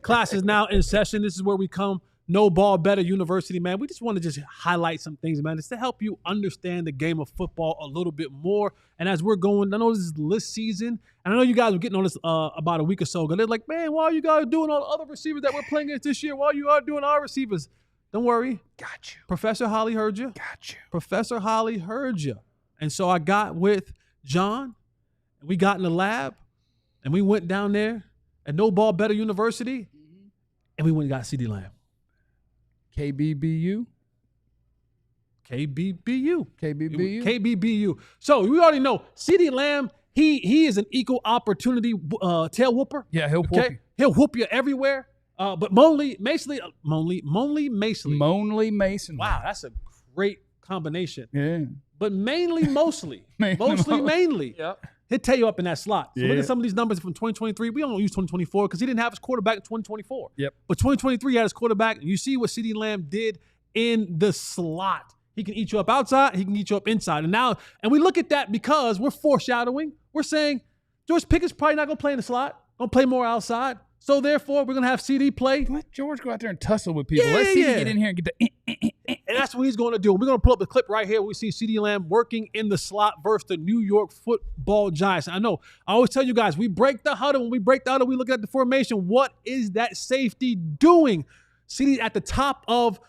Class is now in session. This is where we come. No Ball Better University, man. We just want to just highlight some things, man. It's to help you understand the game of football a little bit more. And as we're going, I know this is list season, and I know you guys were getting on this about a week or so ago. They're like, man, why are you guys doing all the other receivers that we're playing against this year? Why you are doing our receivers? Don't worry. Got you. Professor Holly heard you. Got you. Professor Holly heard you. And so I got with John, and we got in the lab, and we went down there at No Ball Better University, and we went and got CeeDee Lamb. KBBU. KBBU. KBBU. KBBU. So we already know CeeDee Lamb, he is an equal opportunity tail whooper. Yeah, he'll whoop you. He'll whoop you everywhere. But Monley Mason. Wow, that's a great combination. Yeah. But mostly. Yep. He'll tear you up in that slot. So look Yeah. at some of these numbers from 2023. We don't use 2024 because he didn't have his quarterback in 2024. Yep. But 2023 he had his quarterback, and you see what CeeDee Lamb did in the slot. He can eat you up outside. He can eat you up inside. And we look at that because we're foreshadowing. We're saying George Pickett's probably not going to play in the slot. Going to play more outside. So therefore, we're going to have CeeDee play. Let George go out there and tussle with people. Yeah, Let's see yeah. him get in here and get the. And that's what he's going to do. We're going to pull up the clip right here. We see CeeDee Lamb working in the slot versus the New York Football Giants. I know. I always tell you guys, we break the huddle. When we break the huddle, we look at the formation. What is that safety doing? CeeDee at the top of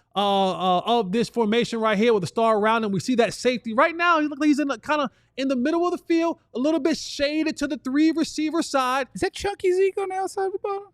this formation right here with the star around him. We see that safety right now. He looks like he's in kind of in the middle of the field, a little bit shaded to the 3 receiver side. Is that Chucky Zeke on the outside of the bottom?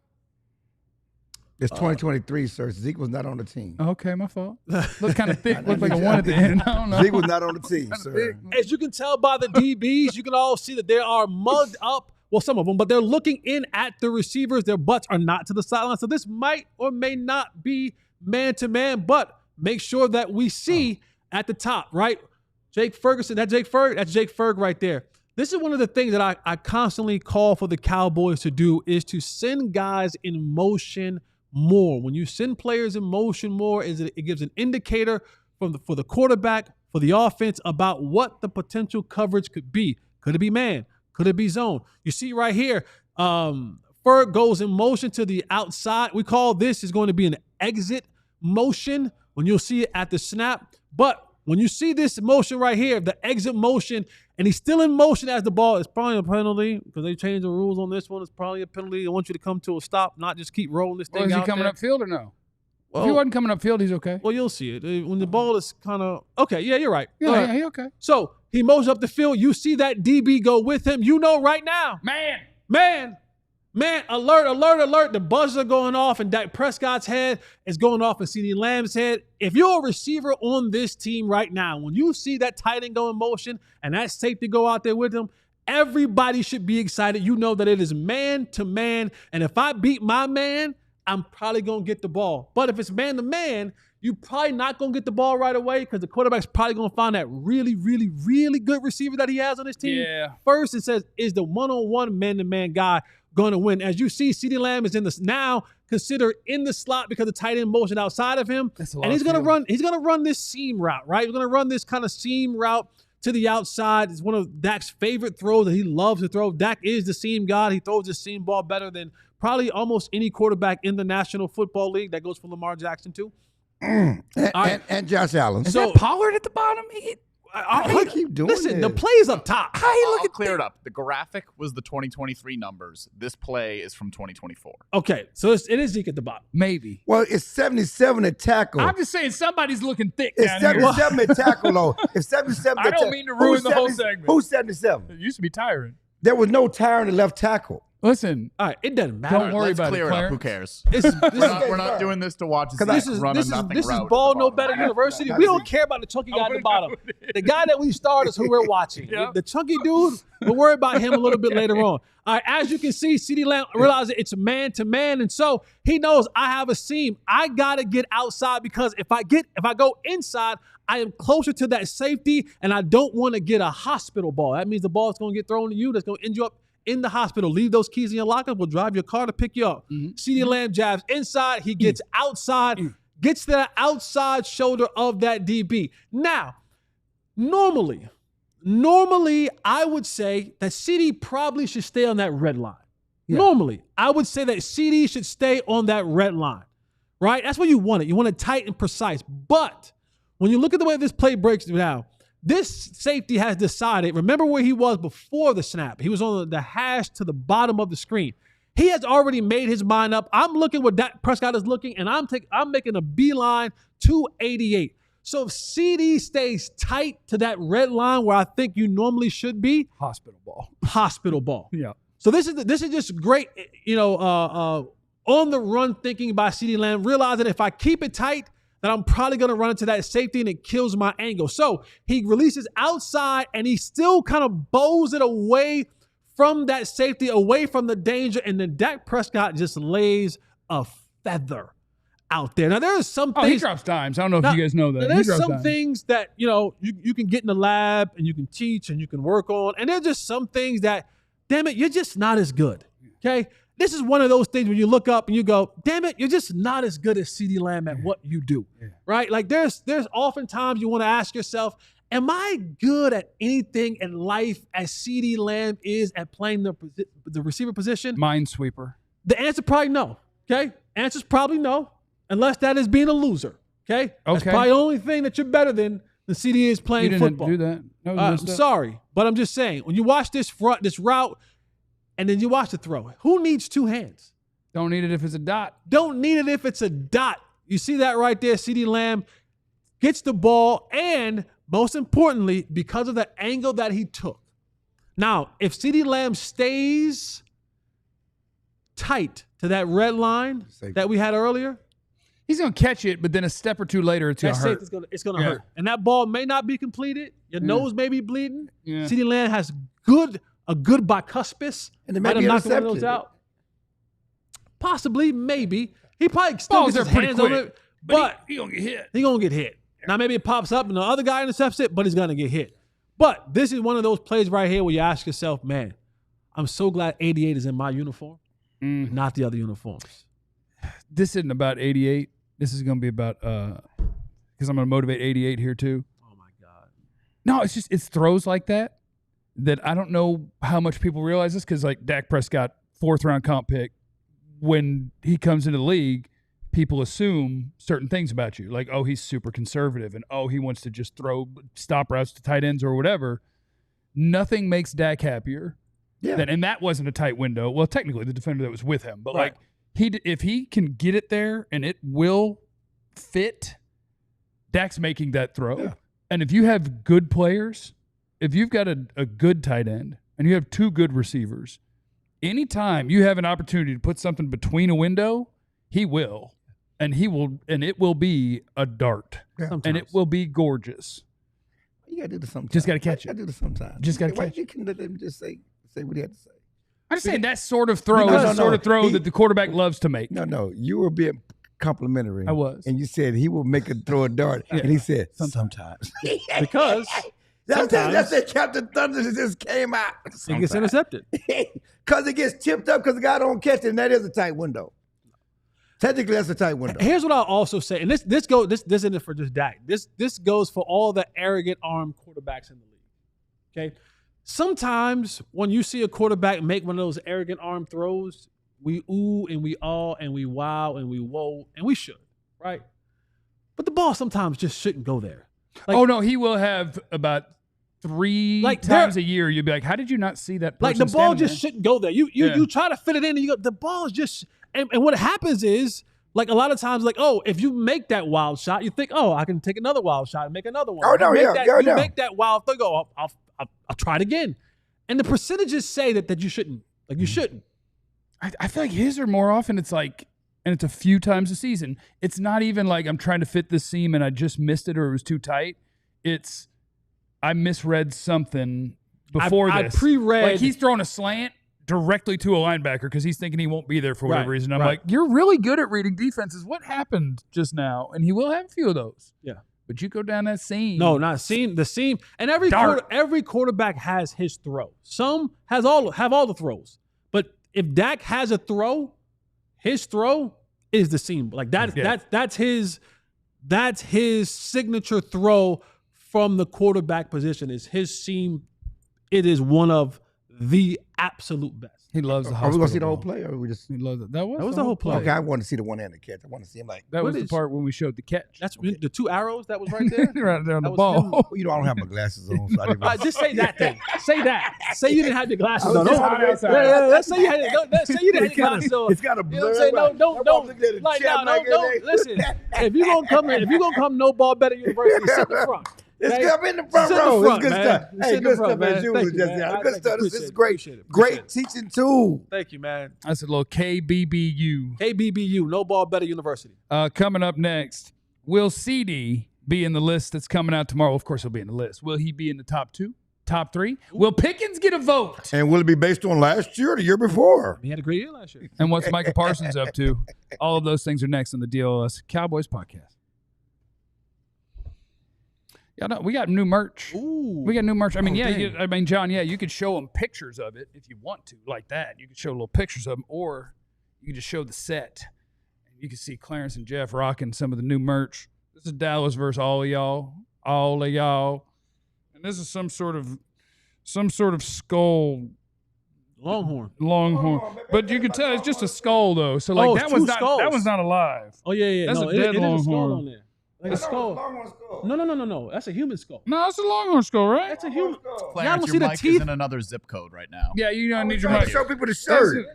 It's 2023, sir. Zeke was not on the team. Okay, my fault. Look kind of thick. Look like a one at the end. I don't know. Zeke was not on the team, sir. As you can tell by the DBs, you can all see that they are mugged up. Well, some of them, but they're looking in at the receivers. Their butts are not to the sideline. So this might or may not be man-to-man, but make sure that we see at the top, right? Jake Ferguson, that's Jake Ferg right there. This is one of the things that I constantly call for the Cowboys to do is to send guys in motion more. When you send players in motion more, it gives an indicator for the quarterback, for the offense about what the potential coverage could be. Could it be man? Could it be zone? You see right here, Ferg goes in motion to the outside. We call this is going to be an exit motion when you'll see it at the snap. But when you see this motion right here, the exit motion, and he's still in motion as the ball, it's probably a penalty because they changed the rules on this one. It's probably a penalty. I want you to come to a stop, not just keep rolling this thing Is he out coming there. upfield or no? Well, If he wasn't coming upfield, he's okay. well, you'll see it. When the ball is kind of, okay, yeah, you're right. Yeah, he okay. So he moves up the field. You see that DB go with him. You know right now. Man, alert. The buzzers are going off and Dak Prescott's head is going off and CeeDee Lamb's head. If you're a receiver on this team right now, when you see that tight end go in motion and that safety go out there with him, everybody should be excited. You know that it is man to man. And if I beat my man, I'm probably going to get the ball. But if it's man to man, you're probably not going to get the ball right away because the quarterback's probably going to find that really, really, really good receiver that he has on his team. Yeah. First, it says, is the one-on-one man-to-man guy going to win? As you see, CeeDee Lamb is now considered in the slot because of tight end motion outside of him. And he's going to run this seam route, right? He's going to run this kind of seam route to the outside. It's one of Dak's favorite throws that he loves to throw. Dak is the seam god. He throws the seam ball better than probably almost any quarterback in the National Football League. That goes for Lamar Jackson too. And Josh Allen. Is that Pollard at the bottom? I keep doing Listen, this. the play's up top. I'll clear it up. The graphic was the 2023 numbers. This play is from 2024. Okay, so it is Zeke at the bottom. Maybe. Well, it's 77 at tackle. I'm just saying somebody's looking thick It's down here. 77 at tackle, though. It's 77 I at don't tackle. mean to ruin the whole segment. Who's 77? It used to be tiring. There was no tiring at left tackle. Listen, All right, it doesn't matter. don't worry Let's about it, clear it up. Who Clarence. cares? This We're not doing this to watch This Zach is run a nothing this is route Ball at the No bottom. Better University. We don't care about the chunky guy at the bottom. The guy that we start is who we're watching. Yep. The chunky dude, we'll worry about him a little bit later on. All right, as you can see, CeeDee Lamb realizes it's man to man, and so he knows I have a seam. I gotta get outside because if I go inside, I am closer to that safety, and I don't want to get a hospital ball. That means the ball is going to get thrown to you. That's going to end you up in the hospital. Leave those keys in your locker. We'll drive your car to pick you up. CeeDee Lamb jabs inside. He gets outside, gets to the outside shoulder of that DB. Now, normally, I would say that CeeDee probably should stay on that red line. Yeah. Normally, I would say that CeeDee should stay on that red line, right? That's what you want it. You want it tight and precise. But when you look at the way this play breaks down, this safety has decided, remember where he was before the snap. He was on the hash to the bottom of the screen. He has already made his mind up. I'm looking where Dak Prescott is looking, and I'm making a beeline to 88. So if CeeDee stays tight to that red line where I think you normally should be, Hospital ball. Yeah. So this is just great, on the run thinking by CeeDee Lamb, realizing if I keep it tight, that I'm probably going to run into that safety and it kills my angle. So he releases outside and he still kind of bows it away from that safety, away from the danger, and then Dak Prescott just lays a feather out there. Now, there are some things. He drops dimes. I don't know if you guys know that. There's some things that, you can get in the lab and you can teach and you can work on. And there's just some things that, damn it, you're just not as good. Okay? This is one of those things where you look up and you go, damn it, you're just not as good as CeeDee Lamb at what you do, right? Like there's oftentimes you want to ask yourself, am I good at anything in life as CeeDee Lamb is at playing the receiver position? Minesweeper. The answer probably no, okay? Answer's probably no, unless that is being a loser, okay? That's probably the only thing that you're better than CeeDee is playing football. You didn't do that. I'm sorry, but I'm just saying, when you watch this route, and then you watch the throw. Who needs two hands? Don't need it if it's a dot. Don't need it if it's a dot. You see that right there? CeeDee Lamb gets the ball, and most importantly, because of the angle that he took. Now, if CeeDee Lamb stays tight to that red line that we had earlier, he's going to catch it, but then a step or two later, it's going to hurt. It's going to hurt. And that ball may not be completed. Your nose may be bleeding. Yeah. CeeDee Lamb has a good bicuspis. And it might be intercepted. Out. Possibly, maybe. He probably still Balls gets his are pretty hands quick, on it, but he going to get hit. He's going to get hit. Now, maybe it pops up and the other guy intercepts it, but he's going to get hit. But this is one of those plays right here where you ask yourself, man, I'm so glad 88 is in my uniform, not the other uniforms. This isn't about 88. This is going to be about, because I'm going to motivate 88 here too. Oh, my God. No, it's throws like that I don't know how much people realize this, because like Dak Prescott, 4th round comp pick, when he comes into the league, people assume certain things about you. Like, oh, he's super conservative, and oh, he wants to just throw stop routes to tight ends or whatever. Nothing makes Dak happier and that wasn't a tight window. Well, technically the defender that was with him, but like if he can get it there and it will fit, Dak's making that throw. Yeah. And if you have good players, if you've got a good tight end and you have 2 good receivers, anytime you have an opportunity to put something between a window, he will. And it will be a dart. Yeah. And it will be gorgeous. You gotta do this sometimes. Just gotta catch it. You gotta do this sometimes. Just gotta catch it. You can let him just say what he had to say. I'm just saying that sort of throw is the sort of throw that the quarterback loves to make. No. You were being complimentary. I was. And you said he will throw a dart. And he said, sometimes. Because that's it. Captain Thunder just came out. It gets intercepted. Because it gets tipped up because the guy don't catch it, and that is a tight window. Technically, that's a tight window. Here's what I'll also say, and this isn't for just Dak. This goes for all the arrogant armed quarterbacks in the league. Okay? Sometimes when you see a quarterback make one of those arrogant arm throws, we ooh and we awe and we wow and we whoa, and we should, right? But the ball sometimes just shouldn't go there. Like, oh, no, he will have about 3 times a year. You'd be like, how did you not see that person? Like, the ball just shouldn't go there. You try to fit it in and you go, the ball is just – and what happens is, like, a lot of times, like, oh, if you make that wild shot, you think, oh, I can take another wild shot and make another one. You make that wild thing, I'll try it again. And the percentages say that you shouldn't. Like, you shouldn't. I feel like his are more often it's like, and it's a few times a season. It's not even like I'm trying to fit this seam and I just missed it or it was too tight. It's I misread something before I this. pre-read. Like he's throwing a slant directly to a linebacker because he's thinking he won't be there for whatever Right, reason. I'm right. like, you're really good at reading defenses. What happened just now? And he will have a few of those. Yeah. But you go down that seam. No, not seam. The seam, and every quarterback has his throw. Some have all the throws, but if Dak has a throw, his throw is the seam. Like that's his signature throw from the quarterback position. Is his seam? It is one of the absolute best. He loves the Are hospital we gonna see the whole ball. play, or we just? He loves it. That was the whole play. Okay, I want to see the one and the catch. I want to see him like. That was What the is- part when we showed the catch. That's the 2 arrows that was right there. right there on the was ball. him. You know, I don't have my glasses on, so I didn't. Just say that thing. Say that. Say you didn't have your glasses I was on. just Don't- hot outside. Let's say you had it. Say you didn't have your glasses on. It's got a You know what I'm saying? Don't listen. If you're gonna come no ball better university, sit in the front. It's Okay? good in the front Sit in the row. front, It's good man. stuff. Sit Hey, in the good front, stuff man. as usual. Thank you, Just man. good stuff. This is great. Appreciate it. Great teaching tool. Thank you, man. That's a little KBBU. KBBU, no ball better university. Coming up next, will CeeDee be in the list that's coming out tomorrow? Of course, he'll be in the list. Will he be in the top 2, top 3? Will Pickens get a vote? And will it be based on last year or the year before? He had a great year last year. And what's Micah Parsons up to? All of those things are next on the DLLS Cowboys podcast. Yeah, no, we got new merch. Ooh. We got new merch. I mean, dang. John, you could show them pictures of it if you want to, like that. You could show little pictures of them, or you could just show the set. You can see Clarence and Jeff rocking some of the new merch. This is Dallas versus all of y'all, and this is some sort of skull. Longhorn. But you can tell it's just a skull though. So like it's that two was not skulls. that was not alive. Oh yeah. That's no, a dead it is a skull longhorn. on there. Like a skull. No. That's a human skull. No, it's a longhorn skull, right? That's a human. Clarence, Y'all don't your see the mic is teeth? in another zip code right now. Yeah, you don't need your Trying mic. to show people the shirt.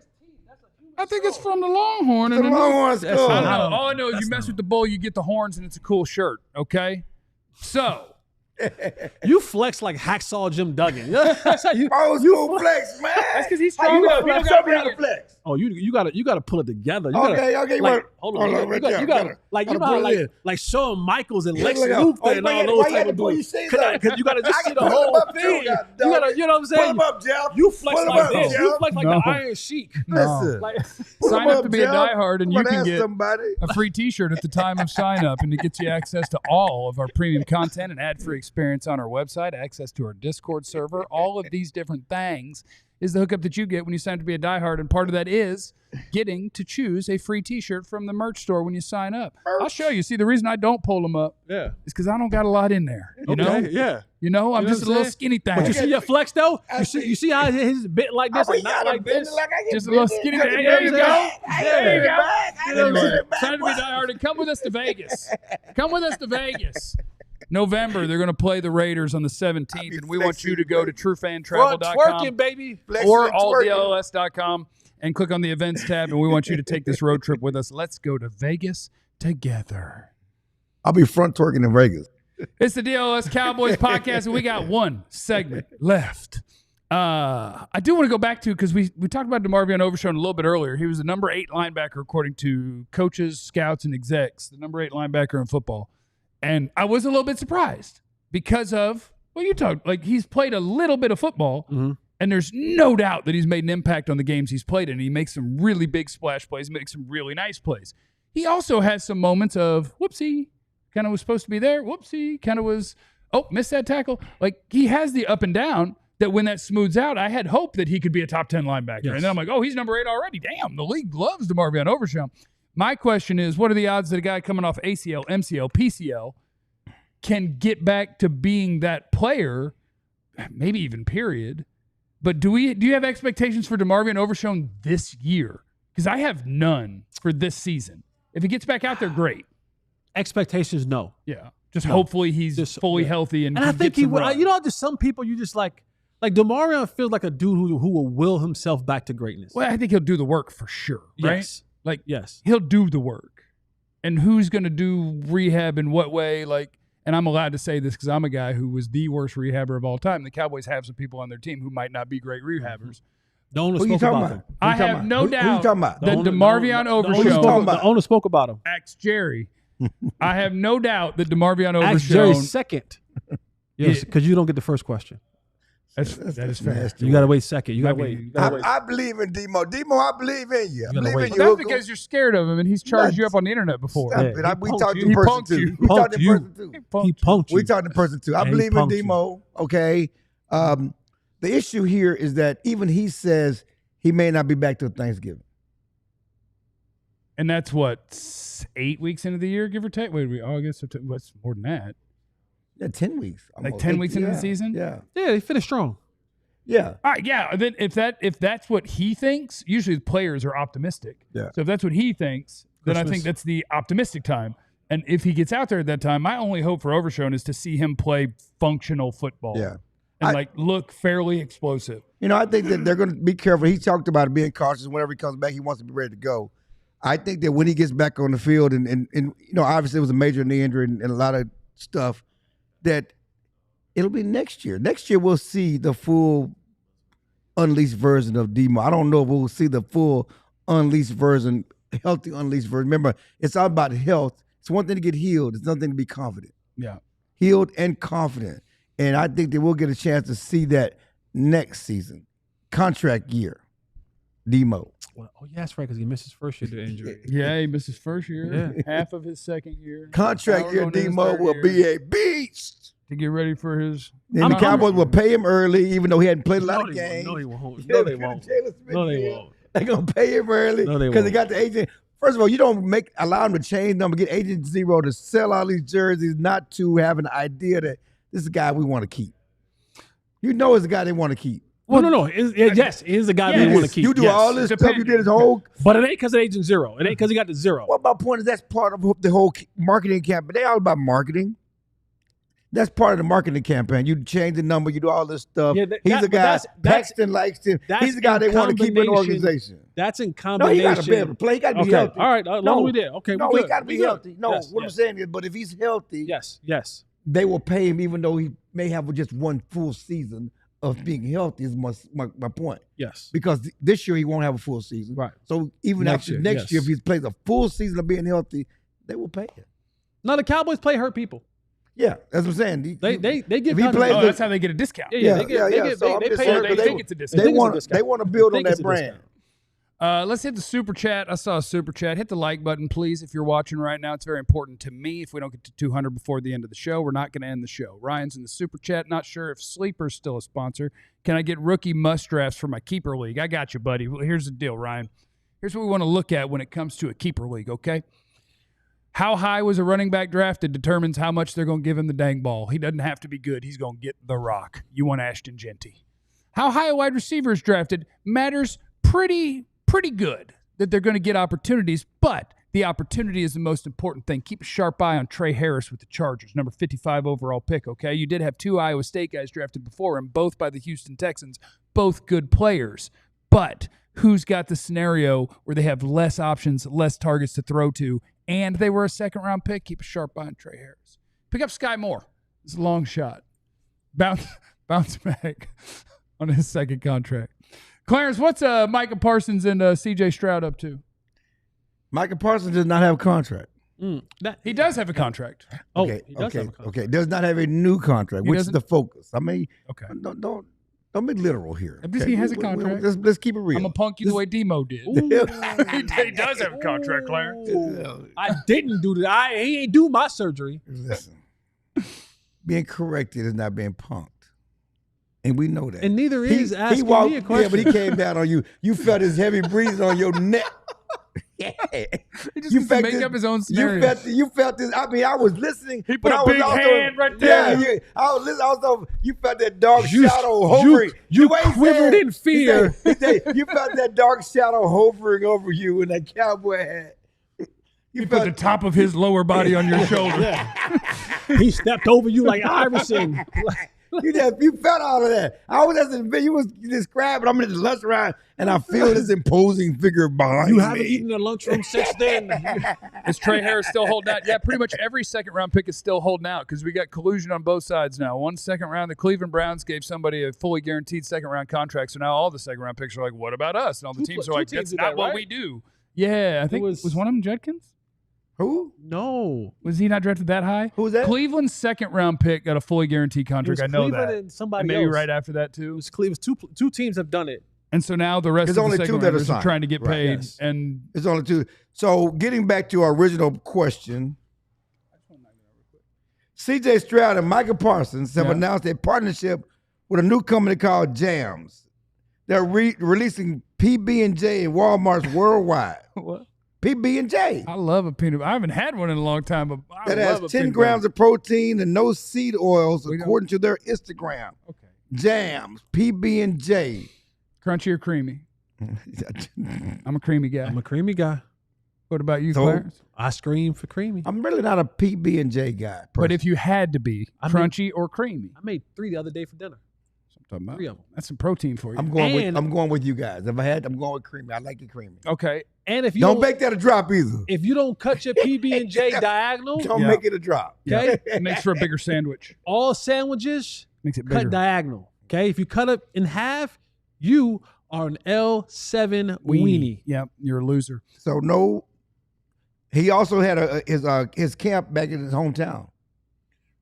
I think it's from the Longhorn. The Longhorn skull. I don't know. All I know is you mess with the bull, you get the horns, and it's a cool shirt. Okay, so You flex like Hacksaw Jim Duggan. That's how you. Old school flex, man. that's because he's How strong you enough. gonna He don't show got me how to to flex? Oh, you gotta pull it together. You Okay, gotta, you like, want- hold on. right there. You gotta like you know how pull it in. like Shawn Michaels and Yeah, Lex look out. Luthor Oh, and why all you- those why you type had of to pull dudes. your shades up? Because you gotta just I see can the pull whole them up too, thing. God You dog. gotta, you know what I'm saying? Pull them up, Jeff. You flex Pull 'em like up, this. Jeff. You flex like No. the Iron Sheik. Listen. Like, Pull Sign them up to be a Jeff. diehard, and you I'm gonna can ask get somebody. a free T-shirt at the time of sign up, and it gets you access to all of our premium content and ad-free experience on our website, access to our Discord server. All of these different things is the hookup that you get when you sign up to be a diehard, and part of that is getting to choose a free T-shirt from the merch store when you sign up. I'll show you. See, the reason I don't pull them up yeah. is because I don't got a lot in there. You know, Yeah. I'm know what just a I'm little saying? skinny thing. But you see your flex though? You see how his bit like this and not like this? Just a little skinny thing. There you go. There you go. Anyway, Sign up to be diehard and come with us to Vegas. Come with us to Vegas. November, they're going to play the Raiders on the 17th, and we want you to go to Front truefantravel.com twerking, baby. or alldlls.com and click on the events tab, and we want you to take this road trip with us. Let's go to Vegas together. I'll be front twerking in Vegas. It's the DLLS Cowboys podcast, and we got one segment left. I do want to go back to, because we talked about DeMarvion Overshown a little bit earlier. He was the number 8 linebacker according to coaches, scouts, and execs, the number 8 linebacker in football. And I was a little bit surprised because of, well, you talked, like he's played a little bit of football, and there's no doubt that he's made an impact on the games he's played in. He makes some really big splash plays, makes some really nice plays. He also has some moments of, whoopsie, kind of was supposed to be there, whoopsie, kind of was, oh, missed that tackle. Like he has the up and down that when that smooths out, I had hope that he could be a top 10 linebacker. Yes. And then I'm like, oh, he's number 8 already. Damn, the league loves DeMarvion Overshown. My question is, what are the odds that a guy coming off ACL, MCL, PCL can get back to being that player, maybe even period? But do you have expectations for DeMarvion Overshown this year? Because I have none for this season. If he gets back out there, great. Expectations, no. Yeah. Just hopefully he's Just- fully yeah. healthy and And I can think get he some will. run. You know, just some people you just like DeMarvion feels like a dude who will will himself back to greatness. Well, I think he'll do the work for sure, right? Yes. Like, Yes. he'll do the work. And who's going to do rehab in what way? Like, and I'm allowed to say this because I'm a guy who was the worst rehabber of all time. The Cowboys have some people on their team who might not be great rehabbers. The owner Who you spoke talking about about? him. I have no Who you doubt talking about? that owner- DeMarvion the owner talking spoke- Overshown, about? The owner spoke about him. Axe Jerry. I have no doubt that DeMarvion Ask Jerry Overshown. second. Yes, because you don't get the first question. That is fair. nasty. You got to wait second. You got to I wait. mean, You gotta wait. I believe in Demo. Demo, I believe in you. I gotta believe wait. in you. That's Hook 'em. because you're scared of him, and he's charged you up on the internet before. Stop Yeah, it. he We punked talked you. in He person punked too. you. We talked in Punked you. person too. He punked you. We talked in person too. I And he believe in punked you. Demo. Okay. The issue here is that even he says he may not be back till Thanksgiving. And that's what 8 weeks into the year, give or take. Wait, August, September, what's more than that? Yeah, 10 weeks. Like almost. 10 weeks into the Yeah, season? Yeah. Yeah, they finished strong. Yeah. All right, yeah. Then if that's what he thinks, usually the players are optimistic. Yeah. So if that's what he thinks, then I Christmas. think that's the optimistic time. And if he gets out there at that time, my only hope for Overshown is to see him play functional football. Yeah. And look fairly explosive. You know, I think that they're going to be careful. He talked about being cautious. Whenever he comes back, he wants to be ready to go. I think that when he gets back on the field, and you know, obviously it was a major knee injury and a lot of stuff, that it'll be next year. Next year we'll see the full unleashed version of Demo. I don't know if we'll see the full unleashed version, healthy unleashed version. Remember, it's all about health. It's one thing to get healed. It's another thing to be confident. Yeah. Healed and confident. And I think that we'll get a chance to see that next season. Contract year. Demo. Well, oh, yeah, that's right, because he missed his first year due to injury. Yeah, he missed his first year, Yeah. half of his second year. Contract Fowler year, going into his Demo third will year be a beast. to get ready for his. And the Cowboys will pay him early, even though he hadn't played a lot No, of they games. won't. No, they won't. No, they won't. No, they won't. They're going to pay him early No, they because they won't. got the agent. First of all, you don't allow him to change number, get agent zero to sell all these jerseys, not to have an idea that this is a guy we want to keep. You know it's a guy they want to keep. Well, no. Yes, it is the guy they Yes. want to keep. You do Yes. all this stuff. You Depending. did his whole. But it ain't because of Agent Zero. It ain't because he got the zero. Well, my point is that's part of the whole marketing campaign. They all about marketing. That's part of the marketing campaign. You change the number. You do all this stuff. Yeah, He's a but guy. that's- Paxton likes him. that's He's the guy they in want to keep in the combination- organization. That's in No, combination. he got to be able to play. He got to be Okay, healthy. all right. Long we did. Okay, no, we he good. got to be We good. healthy. No, Yes, what I'm yes. saying is, but if he's healthy, Yes. they will pay him even though he may have just one full season of being healthy. Is my point. Yes. Because this year he won't have a full season. Right. So even Next after year, next year, yes. if he plays a full season of being healthy, they will pay him. No, the Cowboys play hurt people. Yeah, that's what I'm saying. They give If he contracts. plays Oh, the- that's how they get a discount. Yeah, they get So I'm they just pay saying, hurt. they because think it's a discount. They think it's a want discount. they want to build on Think it's that a brand. discount. Let's hit the super chat. I saw a super chat. Hit the like button, please, if you're watching right now. It's very important to me. If we don't get to 200 before the end of the show, we're not going to end the show. Ryan's in the super chat. Not sure if Sleeper's still a sponsor. Can I get rookie must drafts for my keeper league? I got you, buddy. Well, here's the deal, Ryan. Here's what we want to look at when it comes to a keeper league, okay? How high was a running back drafted determines how much they're going to give him the dang ball. He doesn't have to be good. He's going to get the rock. You want Ashton Genty. How high a wide receiver is drafted matters pretty good that they're going to get opportunities, but the opportunity is the most important thing. Keep a sharp eye on Trey Harris with the Chargers, number 55 overall pick, okay? You did have 2 Iowa State guys drafted before him, both by the Houston Texans, both good players, but who's got the scenario where they have less options, less targets to throw to, and they were a second-round pick? Keep a sharp eye on Trey Harris. Pick up Sky Moore. It's a long shot. Bounce back on his second contract. Clarence, what's Micah Parsons and C.J. Stroud up to? Micah Parsons does not have a contract. He does have a contract. Okay, he does have a contract. okay. Does not have a new contract, He which is doesn't? the focus. I mean, Okay. don't be literal here. I'm just- he has a contract. Let's keep it real. I'm going to punk you the way Demo did. He does have a contract, Clarence. I didn't do that. He ain't do my surgery. Listen, being corrected is not being punked, and we know that. And neither is asking walked, me a question. Yeah, but he came down on you. You felt his heavy breathing on your neck. Yeah. He just gets to make up his own scenario. You felt this. I mean, I was listening. He but put a I was big also, hand right there. Yeah, I was listening. Also, you felt that dark You- shadow hovering. you The way he quivered said- in fear. he said, you felt that dark shadow hovering over you in that cowboy hat. He put the top of his lower body on your shoulder. He stepped over you like Iverson. You felt all of that. I was at the video. You was describing. I'm in the lunch round, and I feel this imposing figure behind me. You haven't eaten in the lunchroom since then. Is Trey Harris still holding out? Yeah, pretty much every second-round pick is still holding out because we got collusion on both sides now. 1 second round, the Cleveland Browns gave somebody a fully guaranteed second-round contract, so now all the second-round picks are like, what about us? And all the teams are like, that's not what we do. Yeah, I think was one of them Judkins? Who? No. Was he not drafted that high? Who was that? Cleveland's second-round pick got a fully guaranteed contract. I know Cleveland that. And somebody and maybe else. right after that, too. It was Cleveland. Two teams have done it. And so now the rest There's of only the two second that are rounders are signed. trying to get Right, paid. yes. And It's only 2. So getting back to our original question, C.J. Stroud and Micah Parsons have announced a partnership with a new company called Jams. They're releasing PB&J in Walmart's worldwide. what? PB&J. I love a peanut butter. I haven't had one in a long time, but I That love has a 10 peanut grams butter. of protein and no seed oils, We don't- according to their Instagram. Okay. Jams, PB&J. Crunchy or creamy? I'm a creamy guy. I'm a creamy guy. What about you, So- Clarence? I scream for creamy. I'm really not a PB&J guy. But if you had to be, I mean- crunchy or creamy? I made 3 the other day for dinner. I'm talking about. 3 of them. That's some protein for you. I'm going with you guys. If I had, I'm going with creamy. I like it creamy. Okay. And if you Don't make that a drop either. if you don't cut your PB&J diagonal, Don't Yeah. make it a drop. okay, It makes for a bigger sandwich. all sandwiches Makes it cut bigger. diagongal. Okay, if you cut it in half, you are an L7 weenie. Yep, you're a loser. So no. He also had his camp back in his hometown.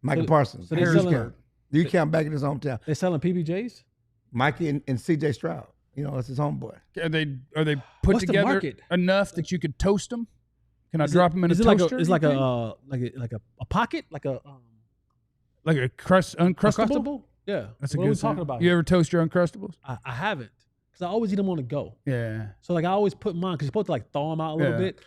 Michael So- Parsons. so they're Harris selling- camp. You camp back in his hometown. They're selling PBJs. Mikey and C.J. Stroud. You know, it's his homeboy. Are they put What's the together market? enough that you could toast them? Can I drop them in a Is it toaster? It's you like think? a pocket, like a like a uncrustable. Uncrustable? Yeah, That's a what good are we talking sound. about? You here? ever toast your uncrustables? I haven't, because I always eat them on the go. Yeah. So like I always put mine because you're supposed to like thaw them out a little Yeah. bit.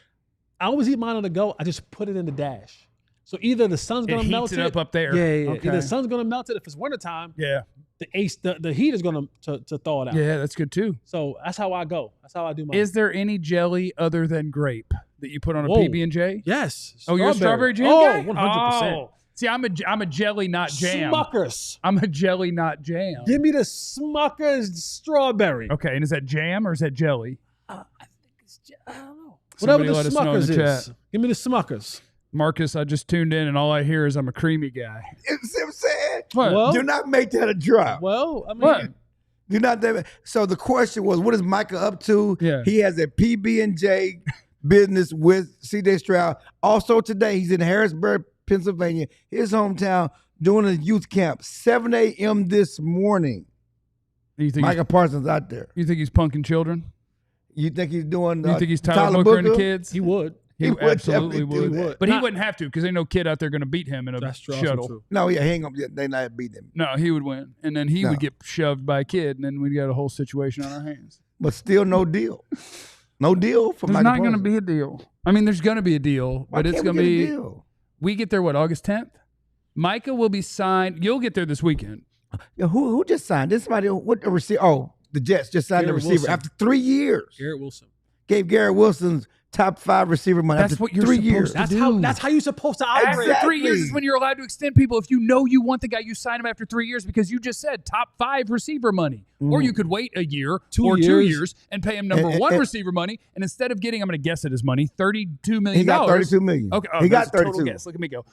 I always eat mine on the go. I just put it in the dash. So either the sun's It gonna heats melt it up there. Yeah. Okay. Either the sun's gonna melt it if it's wintertime. Yeah. The heat is gonna to thaw it out. Yeah, that's good too. So that's how I go. That's how I do mine. Is there any jelly other than grape that you put on a Whoa. PB&J? Yes. Oh, you're a strawberry jam Oh, guy? 100%. Oh. See, I'm a jelly, not jam. Smuckers. I'm a jelly, not jam. Give me the Smuckers strawberry. Okay, and is that jam or is that jelly? I think it's I don't know. Somebody Whatever let the us know in Smuckers the is. chat. Give me the Smuckers. Marcus, I just tuned in and all I hear is I'm a creamy guy. You see what I'm saying? What? Well- Do not make that a drop. Well, I mean, What? Do not. So the question was, what is Micah up to? Yeah. He has a PB&J business with C.J. Stroud. Also today, he's in Harrisburg, Pennsylvania, his hometown, doing a youth camp. 7 a.m. this morning. You think Micah Parsons out there. he's punking children? You think he's doing? You think he's Tyler Booker and the kids? he would. He would absolutely definitely do would. that. But he Not- wouldn't have to because ain't no kid out there going to beat him in a That's true. also shuttle. true. No, yeah, hang on. They not beat him. No, he would win. And then he No. would get shoved by a kid, and then we'd got a whole situation on our hands. But still, no deal. No deal for There's Micah not going to Parsons. be a deal. I mean, there's going to be a deal, Why but it's can't going we to get a be. deal? We get there, what, August 10th? Micah will be signed. You'll get there this weekend. Yeah, who just signed? This somebody. What the receiver? Oh, the Jets just signed Garrett the receiver Wilson. after 3 years. Garrett Wilson. Gave Garrett Wilson's top 5 receiver money That's after what you're 3 supposed years. to That's do. how you're supposed to operate. After 3 years Exactly. is when you're allowed to extend people. If you know you want the guy, you sign him after 3 years because you just said top 5 receiver money. Or you could wait a year 2 or 2 years. years and pay him number And- 1 and- receiver money. And instead of getting, I'm going to guess at his money, $32 million. He got $32 million. Okay, he got that's a total 32. guess. Look at me go.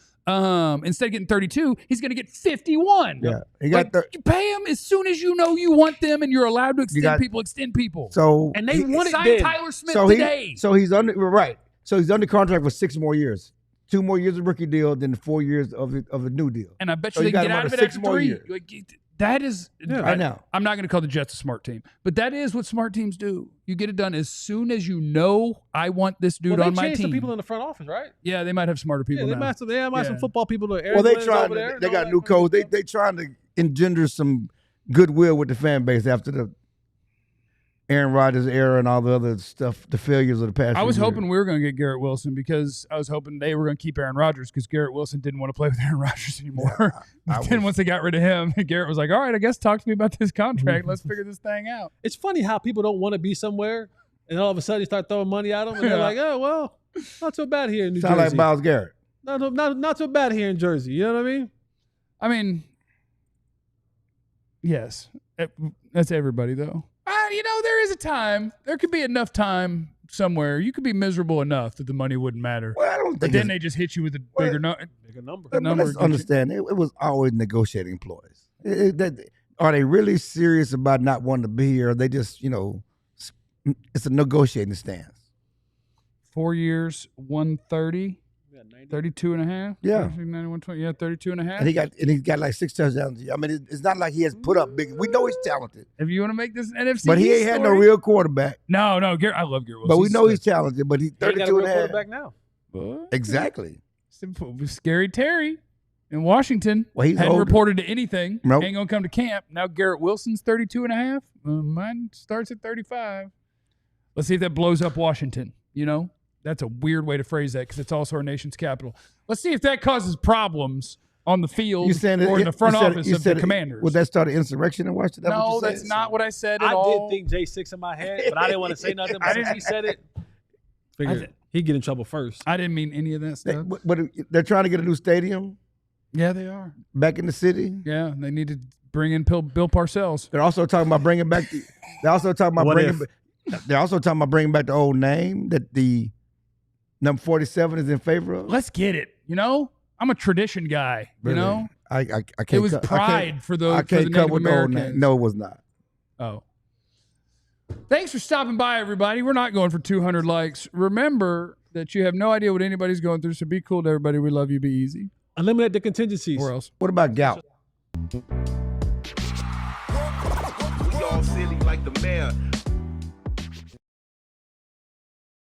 Instead of getting 32, he's going to get 51. Yeah, he got Like, you pay him as soon as you know you want them, and you're allowed to extend got- people. Extend people. So And they he- want it Sign then. Tyler Smith so today. he's under right. So he's under contract for 6 more years. 2 more years of rookie deal, then 4 years of a new deal. And I bet So you you they can got get him out under of it 6 after more 3. years. Like, that is, Right now. I'm not going to call the Jets a smart team, but that is what smart teams do. You get it done as soon as you know I want this dude Well, on they my changed team. some people in the front office, right? Yeah, they might have smarter people Yeah, they now. might have some Yeah. football people. Well, they trying. They got new codes. They trying to engender some goodwill with the fan base after the Aaron Rodgers era and all the other stuff, the failures of the past. I was few hoping years. we were going to get Garrett Wilson because I was hoping they were going to keep Aaron Rodgers because Garrett Wilson didn't want to play with Aaron Rodgers anymore. I Then was- once they got rid of him, Garrett was like, all right, I guess talk to me about this contract. Let's figure this thing out. It's funny how people don't want to be somewhere, and all of a sudden you start throwing money at them, and they're Yeah. like, "Oh well, not so bad here in New Sound Jersey. like Miles Garrett. Not so bad here in Jersey." You know what I mean? I mean, Yes. That's everybody, though. There is a time. There could be enough time somewhere. You could be miserable enough that the money wouldn't matter. Well, I don't But think then they just hit you with a bigger number. But let's understand, it was always negotiating employees. Are they really serious about not wanting to be here? Or they just, it's a negotiating stance. 4 years, 130, 32 and a half. Yeah. 91, yeah, 32 and a half. And he got like 6 touchdowns. I mean, it's not like he has put up big. We know he's talented. If you want to make this NFC, but he ain't had no real quarterback. No, Garrett, I love Garrett Wilson. But we know he's talented. But he's 32 and a half. Quarterback now. What? Exactly. Scary Terry in Washington. Well, he's hadn't older. reported to anything. Nope. Ain't gonna come to camp. Now Garrett Wilson's 32 and a half. Mine starts at 35. Let's see if that blows up Washington. That's a weird way to phrase that because it's also our nation's capital. Let's see if that causes problems on the field or in the front office of the Commanders. Would that start an insurrection in Washington? No, that's not what I said at I all. did think J6 in my head, but I didn't want to say nothing. But since he said it, figured he'd get in trouble first. I didn't mean any of that stuff. But they're trying to get a new stadium Yeah, they are. back in the city. Yeah, they need to bring in Bill Parcells. They're also talking about bringing back the. They're also talking about What bringing. if? They're also talking about bringing back the old name that the number 47 is in favor of. Let's get it. I'm a tradition guy. Really? I can't. It was I can't- pride for the I can't Native come with the old Americans. name. No, it was not. Oh. Thanks for stopping by, everybody. We're not going for 200 likes. Remember that you have no idea what anybody's going through, so be cool to everybody. We love you. Be easy. Eliminate the contingencies. Where else? What about gout? We all silly like the mayor.